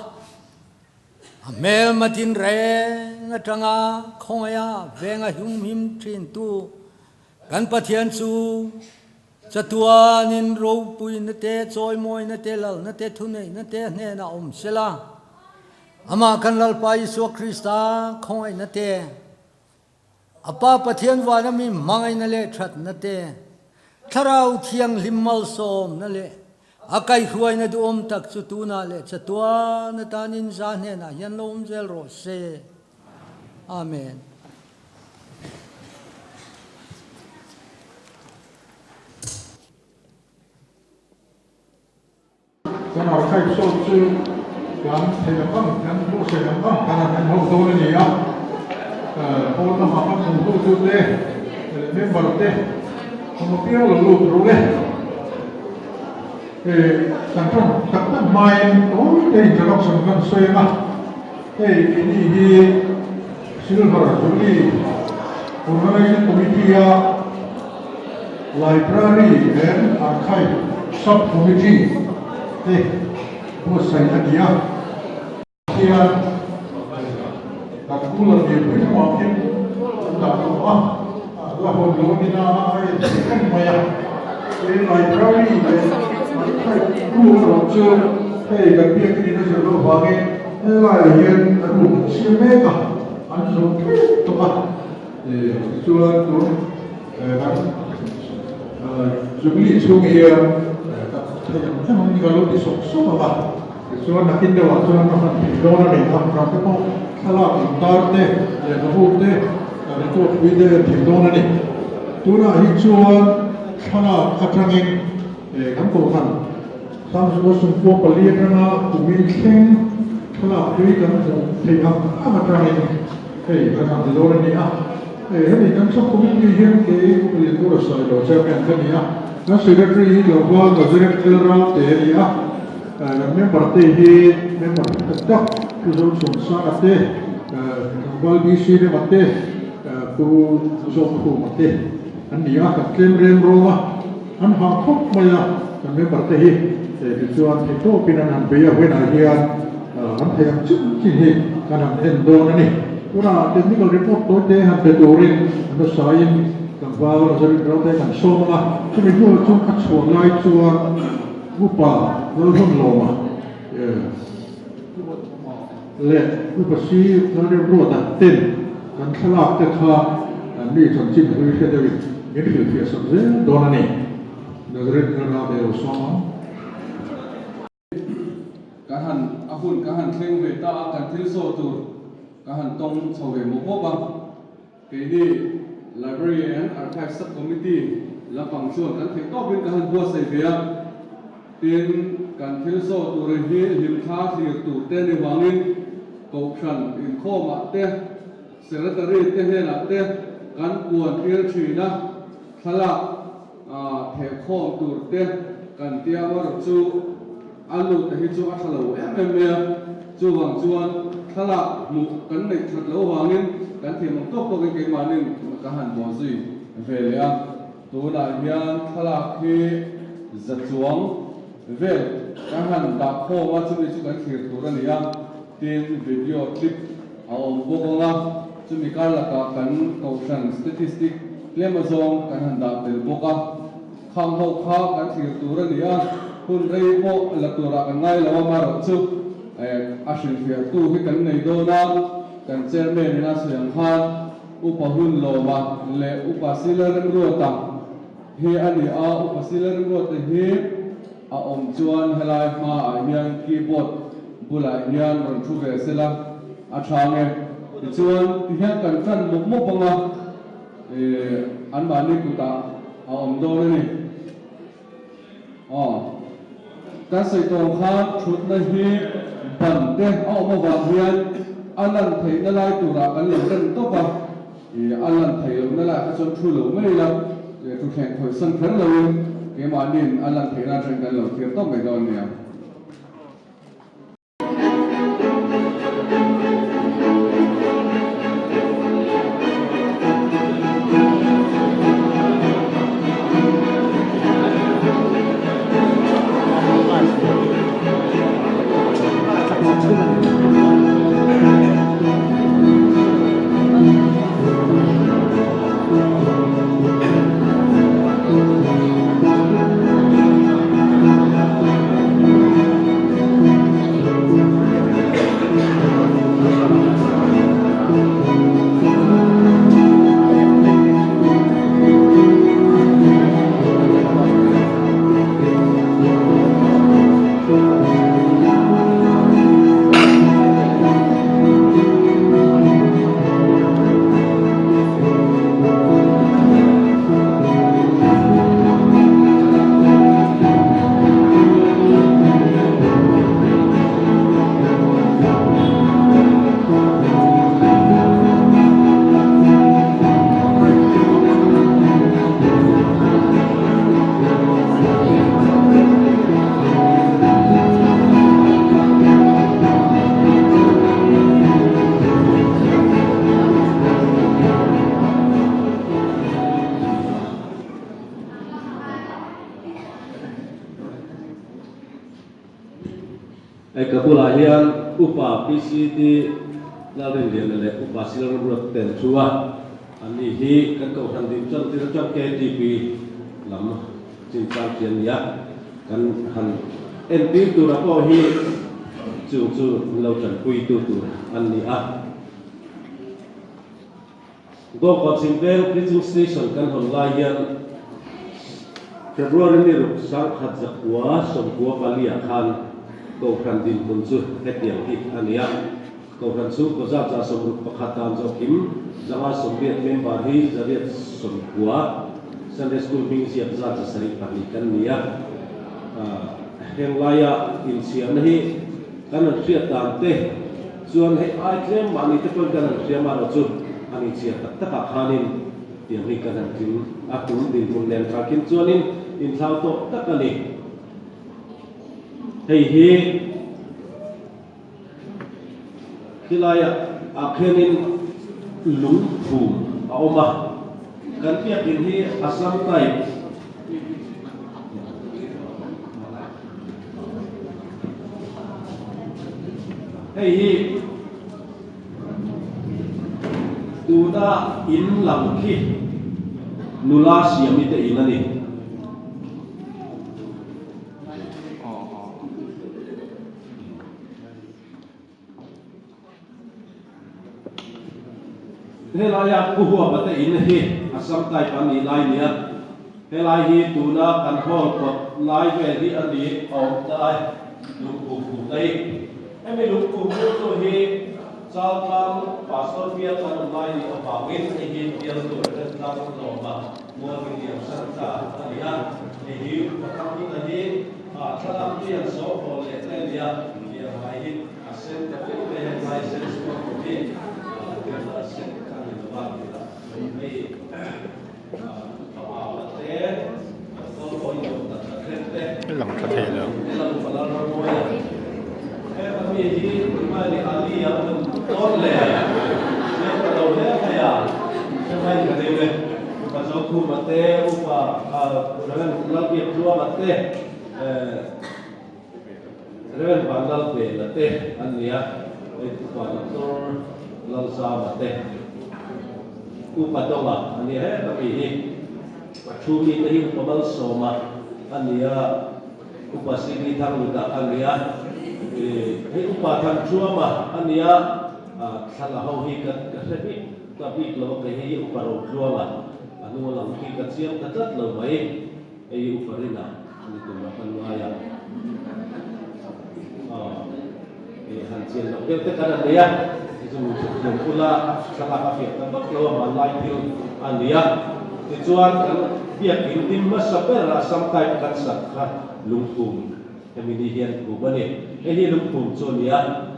mel matin re ngatanga khongaya venga him thin tu kan pathian chu chatuan in ro pui na te choi moi na te lal na te thunei na te ne na om sela ama kan lal pai so Krista khongai na te apa pathian wa na mi mangai na le that na te tharau thiang limmal som na le akai khuai na du tak chu tu na le chatua na tanin za ne na yan lom zel ro se amen Kan har kai so chu kan thei na kan lo se na kan han ho to ni ya ho na ma kan ho tu te member te mo pia lo lu ru le sang tan mai to te introduction kan so ma ini hi silver Jubilee Organizing Committee ya Library and Archive Subcommittee một sảnh ăn nhá thì đặt cung là điểm với họ thêm đặt đó là hồn lúa đi na cái mày cái library này phải cung là chưa hay cái việc thì nó sẽ đâu vào cái là hiện đủ siêu mê cả anh dùng tốt à thì chưa đúng cái Jubilee Chawhnu Inkhawm ni kalau di sok apa, soal nak kita waktu nak makan dolar ni, orang tu pun salah intar teh, kabut teh, ada tu video dolar ni, tu nak hijauan salah kacangin, kan Kohhran, sama semua semua pelihat na, kumil keng, salah beri kan tiap kacangin, kacang dolar ni ini kan sok kumil yang ke kumil dolar saya dolar saya kan ni nó secretary là qua là director ra để đi á member te hi member tất cứ dùng sùng sa te bao đi xí để mặt te cứ dùng khu mặt te anh đi á các kem rem roma anh hàng khóc mày à member te hi thì chuan thì tôi pin anh bây giờ bên này hi anh thấy anh chút gì hi cái anh thấy đồ này tôi là technical report tôi te anh thấy đồ riêng nó sai kan vào là dân rau tây kan sôm mà cho nên tôi chúng cắt xuống lại chua upa lâu hơn lò mà lệ upa si nó đem ruột đặt tên kan salak te kha ni chọn chim hơi phía đây miễn phí phía sập dễ đó là này dân rau tây sôm cả hẳn ahun cả hẳn khen về ta cả thiếu số tu cả hẳn tông sầu về một bộ ba cái đi Library and Archive Subcommittee là function kan thek to bin kan bo sei via tin kan thil so tu re hi him kha thlir tu te ni wangin Kohhran Inkhawm te secretary te hena te kan kuan tir thina thala the khom tur te kan tia war chu alu te hi chu a thalo em chu wang chuan thala mu kan nei that lo wangin kan thim to to ke manin ka han bo zui ve le tu na hian thala khi za chuang ve ka han da kho wa chu ni chu kan thir tu ra nia tin video clip a om bo nga chu mi ka la ka kan Kohhran statistic lem azong kan han da tel bo ka kham ho kha kan thir tu ra nia hun rei mo la tu ra kan ngai lawa ma ro chu a shin fia tu hi kan nei do na kan chairman na siang han upa hun loma le upa silar ruota he ani a upa silar ruota he a om chuan helai ma a hian keyboard bula hian ron thu ve sela a thange chuan hian kan kan mo banga an ma ni kuta a om do ni ka sei tong kha thut na hi ban te a mo wa hian alan thei na lai tura kan le ren to ba alan thei lo na la ka chon thu lo mai la tu khen khoi san thar lo ke ma nin alan thei na ren kan lo thir to mai don nia ai kabula hian upa PCD la rin lian le upa silang rot ten chua ani hi kan ko than dim chang ti chang KTP lam chin chang pian ya kan han NP tu ra ko hi chu lo chan pui tu ani a Bawngkawn Chhimveng Presbyterian Station kan hon lai hian February ni ruk sang khat zakwa somkwa palia khan Kohhran din punchu hetiang hi ania Kohhran chu ko za cha somruk pakhatam jokim zanga somriat member hi zariat somkwa Sunday school ming siap za cha sari pani kan nia heng laya in siam hi kan riat tam te chuan he ai tlem mani te pon kan riama ro chu ani chia tak khanin tiang ri kan tin akum din mun len trakin chuanin in thau to takani hei hi hilaya akhenin lung phum aoma kan pia kin hi asam tai hei hi tuna in lam khi nula siami te inani helaya puhua bate in hi asam tai pani lai nia helai hi tuna kan hol pot lai ve ri ani au tai lung pu dai emi lung pu to hi Salman pastor dia kan mai di opawin ini dia tu tentang lomba mungkin dia serta lihat ini pertama tadi salam dia so oleh dia mai asen tapi dia mai sense ini dia asen kan lebar ini awal teh kalau yang tak terkait Lang terkait lah. lalu pada ramai kami di rumah di Ali yang oleh yang kalau dia kayak sampai ke dia pasal ku mate upa dengan lagi dua mate dengan bandal pe mate ania itu doktor lalsa mate upa doa ania tapi ini cumi tadi upa soma ania upa sini thang uta ania hei upa than chua ma ania thala ho hi ka sebi tapi lo ke hei upa ro chua ma anu lang ki ka chiam ka tat lo mai hei upa rina ani tu ma kan aya han chian lo ke kana dia itu yang pula saka ka fiat ka bak lo ma lai til ania ti chuan kan biak in tim ma sapera samtai kan sakha lungkum kami dihian kubani ini lupum sonia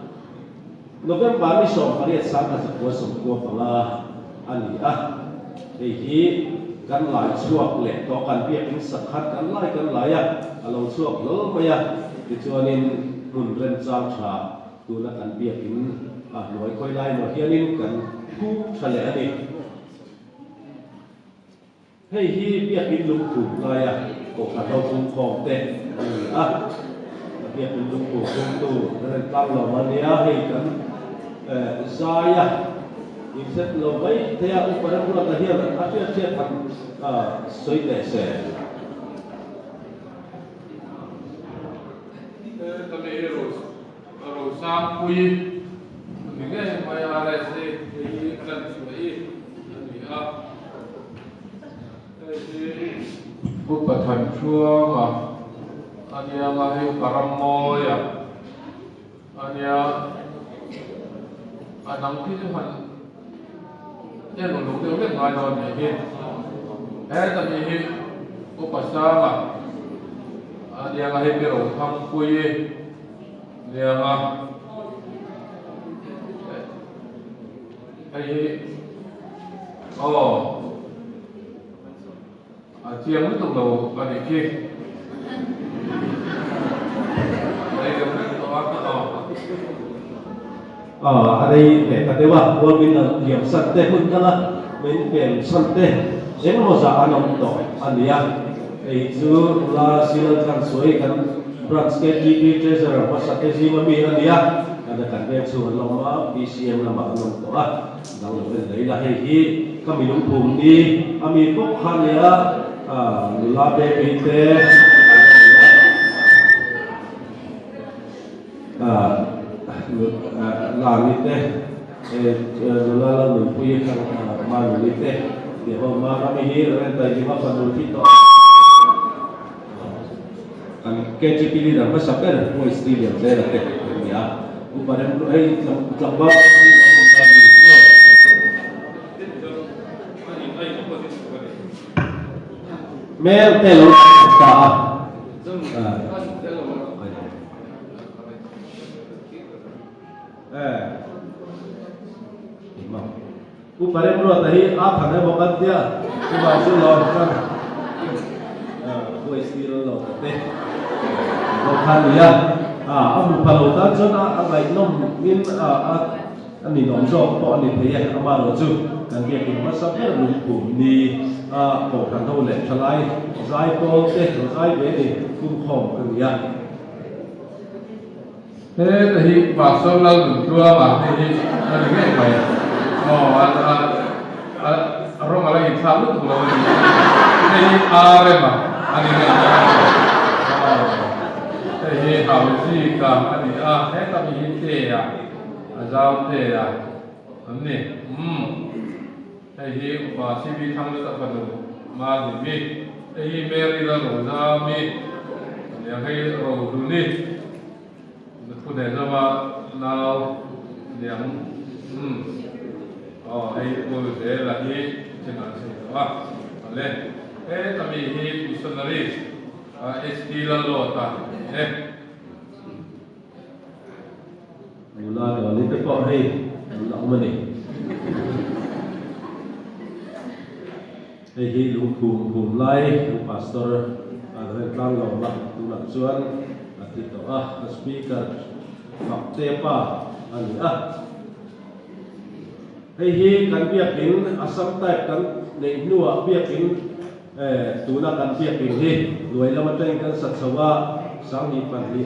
November ni som hari sama sebuah sebuah pala ani ini kan lai suap le to kan biak ini sakhat kan lai ya kalau suap lo maya dicuanin mun rencang cha tu na kan biak ini loi koi lai mo hianin kan ku chale ani hei hi biak ini lupum lai ya ko kan Bawngkawn te dia pendukung untuk rentang lomania hikan saya inset lomai dia upaya pura tahir asyik kan soi desa tapi rusang kui ni maya rese ini kan sui dia upatan chua ania ngahiu karamo ya ania anang ti han ya lo lo de le ngai lo ni hi ta ni hi upasama ania ngahiu ke ro tham pui nia nga ai chiang itu lo ani ki ở đây để các tế bào của mình là điểm sạch tê hơn các là mình điểm sạch tê nếu mà giả ăn ông tội ăn đi ăn ei chu la silan kan soi kan branch KTP treasurer pasate zima mi ania kada kan ve chu loma PCM lama nom to a dang lo le la hei hi kamilum phum ni ami pok khania la be pe te la ni te la la nu pui kan ma ni te de ho ma kami hi ren ta ji ma pa nu ti to kan KTP ni dah pasal kan mo stadium saya dah ya upadan ai lamba mel telo ta upadan lo tahi apa nak buat dia cuba sulo kan mo stadium lo te bukan ya amu palota jona abai nom min ani nom jo po ani thei ama ro chu kan ge kin ma sa per lu pu ni ko kan ho le thalai zai po te zai be ni kum khom kan ya thế thì bà sâu lâu được chưa mà thì anh nghe vậy rồi mà lại tham lúc lâu thì đây mà anh nghe thì hậu gì cả anh hết ta bị tê giao tê anh nè thì bà sĩ vi thăng được tập được mà thì thì Mary là rồi ra mi nhà hay rồi đủ nè phụ đề ra mà nào điểm hay cô sẽ là hi trên là gì đó lên thế ta bị hi missionary ST là lo ta mula kalau ni tekok hai nak mana ni hi lu phum lai lu pastor ada plan lo nak tu nak cuan nanti tu speaker fakte pa ani hi kan biakin asam type kan nei nuwa biakin tu nak kan biakin hi luai lama teng kan satsawa sang hi pan hi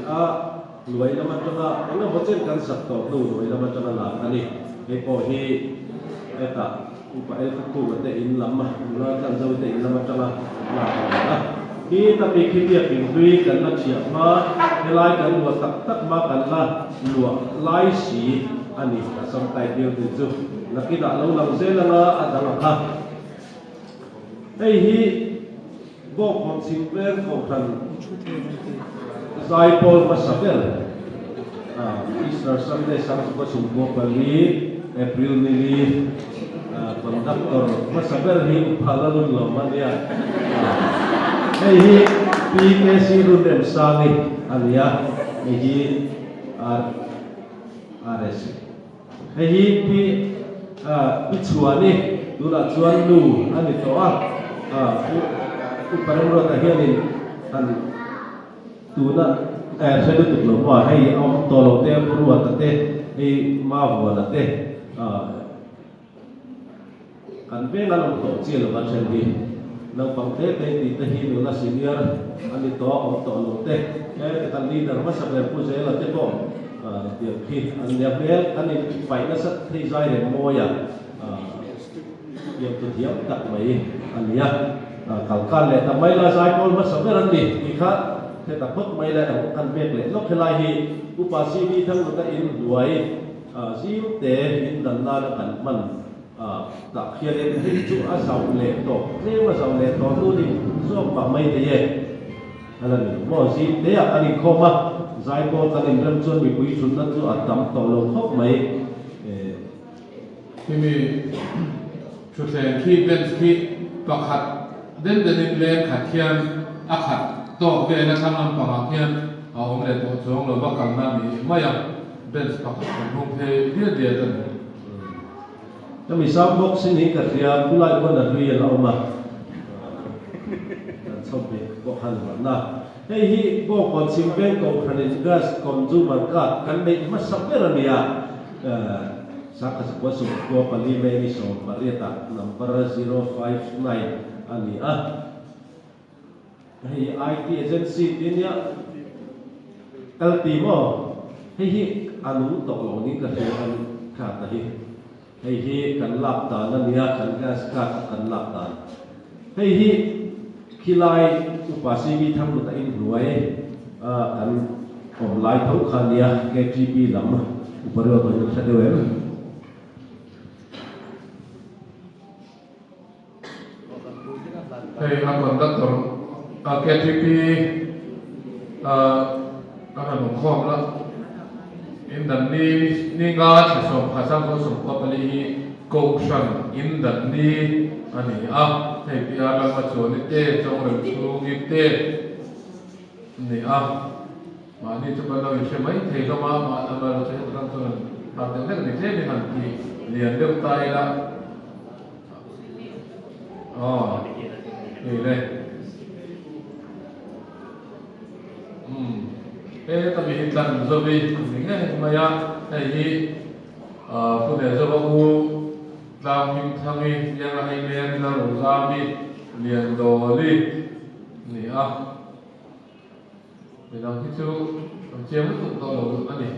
luai lama tanga anga bocen kan sakto tu luai lama tanga la ani po hi eta upa ku te in lama la kan zau te in lama tanga la hi ta pe khi bia pin dui kan la chia ma helai kan lu tak ma kan la lu lai si ani ka sam tai dio tu chu nakida lo lang se langa adang kha hi Bawngkawn Chhimveng Kohhran Zai Paul Masabel Easter Sunday sang ko sumbo pali April nili conductor Masabel hi phalalun lo mania hi PKC rundem sali alia hi RS hi pichuani dula chuan lu ani to Upadan ta hianin an tuna sai du tuk lo ma hei om to lo te ruwa ta te e ma wa la te kan ve na lo to chi lo kan chen di lo pang te te ti te hi lo la senior ani to om to lo te kan leader ma sa pu se la te ko ti khi an ya ve ani pai na sat thei zai re mo ya yam tu thiam tak mai an ya kalkan le ta mai la sai pol ma saber an ni ikha te ta phot mai la kan bek le lok helai hi upasi bi thang ta in duai sim te in dan na kan man ta khian en hi chu a sau le to ne ma sau le to tu ni so pa mai te ye ala ni mo si te a ani khoma zai pol kan in ram chon mi pui chun na chu a tam to lo khop mai mi chu sen khi ben khi pakhat den in len khathian akhat to ve na thamam pangakhian om le to chong lo bakal na mi maya ben pakhat hong the dia tan kami sambok sini kathia bulai bona ri la oma kan sobe bokhan na hei hi Bawngkawn Chhimveng Kohhran gas consumer card kan nei masaperania saka sa kwaso ko pali me ni so parieta number 059 ani hei IT agency tinia kaltimo hei hi anu to lo ni ka an kha ta hei hi kan lap ta na nia kan gas ka kan lap ta hei hi khilai upasi mi tham ta in ruai kan om lai thau khania KTP lam uparo to ni sa dewe hei akon doctor KTP kan khom la in dan ni nga som khasang ko som ko pali Kohhran in dan ni ani hei pia la ma choni te chong le chu ngi te ni ma ni chu ba lo she mai thei ka ma ba lo che ta to ta de ne ni che ni han ki lian de tai la ni le ta bi tan zo bi ni nge ma ya hei hi fu de zo ba u lam min thangi yang hai le la ro za mi lian do li ni Bilang itu macam tu kalau ani.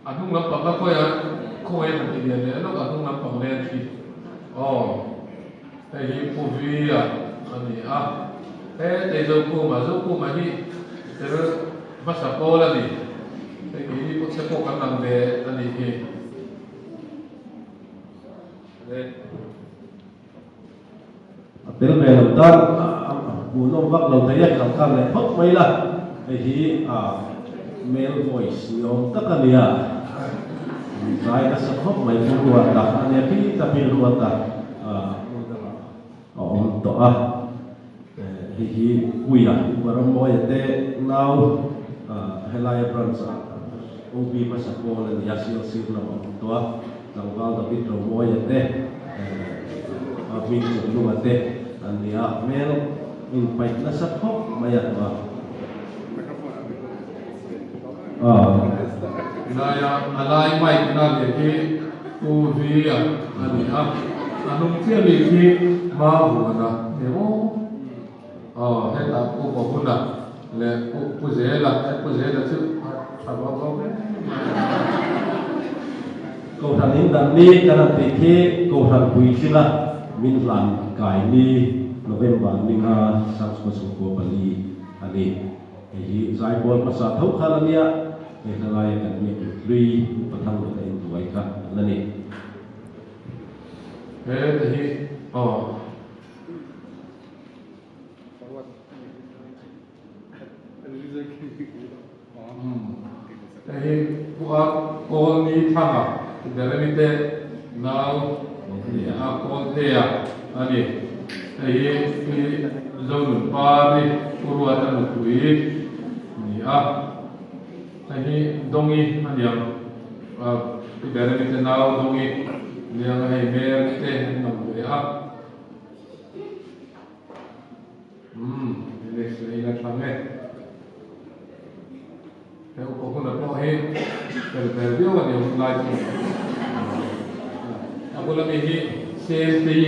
Aku ngapa apa ya? Kau yang nanti dia ni, aku ngapa melihat ni? Ini puvi ya, ani tezoku masih terus masa pola ni. Ini pun sepok kan de ani ni. Tel mẹ làm tan bù nông vắc lâu thấy khẳng khẳng này hốt mấy là thì male voice nhóm tất cả nia giải đã sắp hốt mấy phút ruột đặt anh em khi ta bị ruột đặt ông tổ thì quỳ và ông nói thế nào hay là branch OB masa pola ni hasil sir na ông tổ tanggal tapi terus thế Abis itu mate, ania mel impact na sa hok mayat ba. Inaya alai mai kena leki uvia ania anung tia leki mau na demo. Heta ku pokuna le ku zela tu apa apa. Kohhran ini dan ni karena tiki Kohhran puisilah min lan kai ni November ni nga sang ko bali ani hi zai bol pasa thau khalania e halai kan ni tri pathang lo in tuai ka nani hi buat kol ni thanga dari ni te now akon dia ani hi zon pari uruatan kui ni hi dongi maniam dari ni te now dongi dia hai mer te nam dia ini saya sangat Kalau kau nak prohim, kalau dia orang yang lain, aku lagi ni safety,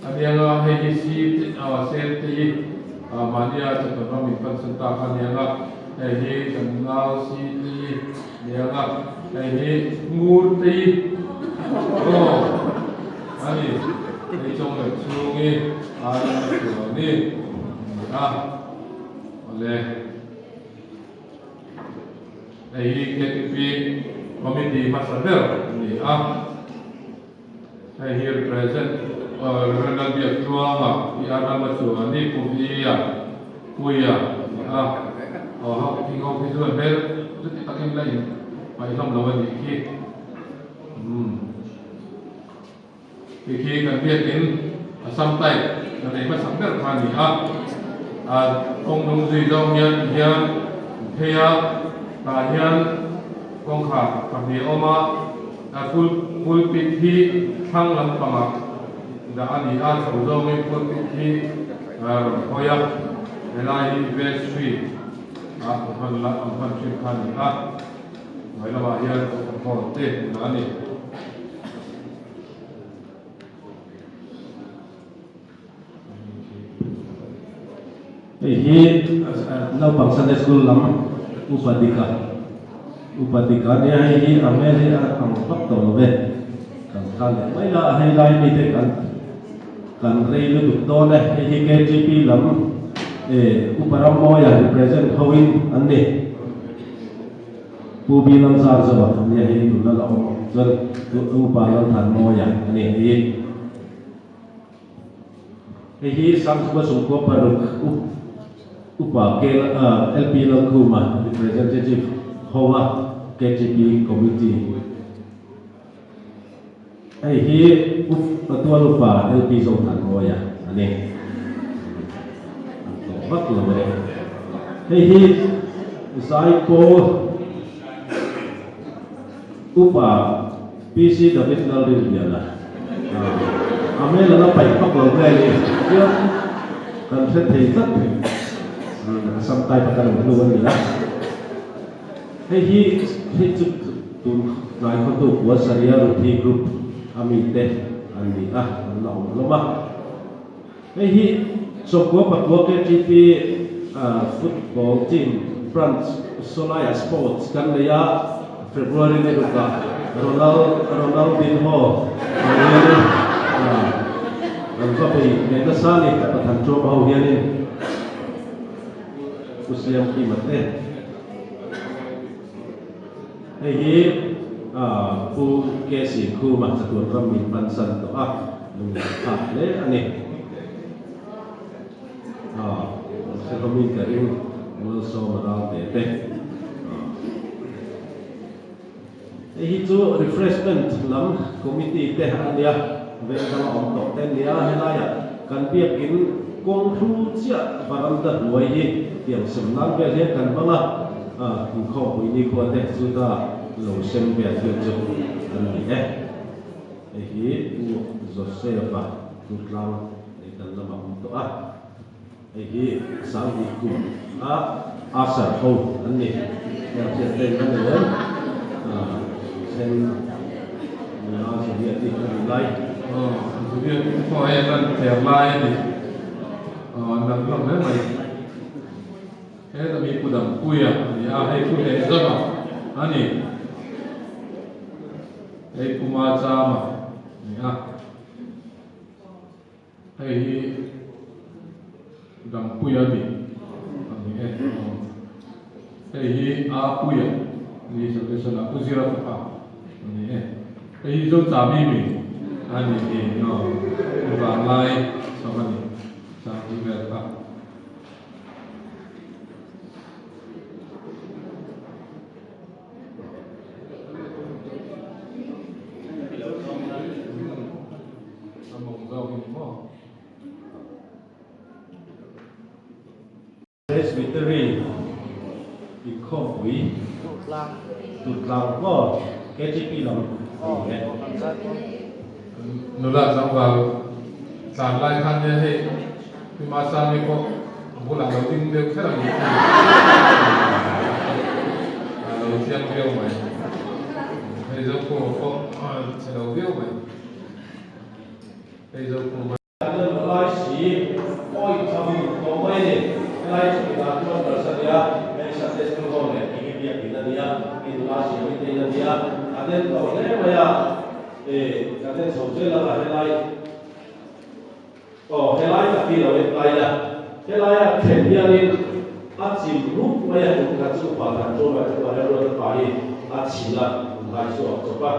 ada yang lagi safety, safety, mana ada tempat minta sentakan yang lagi kenal safety, yang lagi murti, ini cuma sungai, ada ni, oleh Ini KTP Komite Masader ni ini represent Renal dia tua ia nama tua ni kuya tinggal itu ber itu pakai lain macam lawan dikit kan biarin sampai dari Masader kan ni Ông Duy Dong yang Tahian Bawngkawn kami oma pulpit thang lam pamak da ani saudong pulpit hoyak helai vestry han chimkan mai la ya ko te ani hi lau pang Sunday school lam upadika ni hi ameli ang faktor ve kan mai la hai lai ni te kan rei lu do le hi KGP lam uparam moya represent howin anni pubi lam sar zawa ni hi tu la om chon uparam than moya ani hi sang suba sungko paruk upa ke LP lam kuma representative hawa KGP committee hi atua lupa LP zong than moya ani bắt là vậy hi sai cô upa PC David Nalin dia lah ame là nó phải bắt đầu cái này chứ cần sẽ thấy rất xong tay bắt đầu luôn gì đó hi chụp tụi nói con tụi của Saria Ruthi Group amite andi lòng mà hi so ko patwa KGP football team France Solaya Sports kan leya February ne ka Ronaldinho an ko pe ne ta sali pathan cho bau hianin usiam ki mate hi pu kesi ku ma chatur ram min pansan to lung le ani sẽ có mình cái riêng một số mà đang để hi chu refreshment lam committee te hania ve ka om to ten nia helaya kan biak in kong thu chia varanda loi hi tiang sem nan be he kan banga ku kho hui ni ko te chu ta lo sem be chu chu an ni hi Josefa tutlang ni kan lama to hi sang hi ku asar ho anni ya ten kan le sen na se dia ti lai su dia ko ai kan ter lai ni nam lo me mai he da mi ku dam ku ya ni hai ku le za ba ani ei ku ma cha ma ni hey dam puya di ani hi puya ni sa la puzira pa ani hi zo ta mi ani no va lai so ani sa ni ver pa Presbyterian Kohhran tụt lang có KGP lắm nula sang vào sản lai khan như thế thì mà sao mình có làm đầu tiên đều khá là nhiều đầu tiên tiêu mày bây giờ cô sẽ đầu tiêu mày bây giờ cô lai sĩ ôi thằng có mấy này lai sĩ là con ở sân nhà mấy sân tết cũng không này cái việc gì đó nhà cái lai sĩ cái gì đó nhà anh em có lẽ mà ya anh em sống chơi là lai helai tapi lawan lainnya helai kenya ni acim grup maya kita cuba kan coba coba lawan pagi acila lai so coba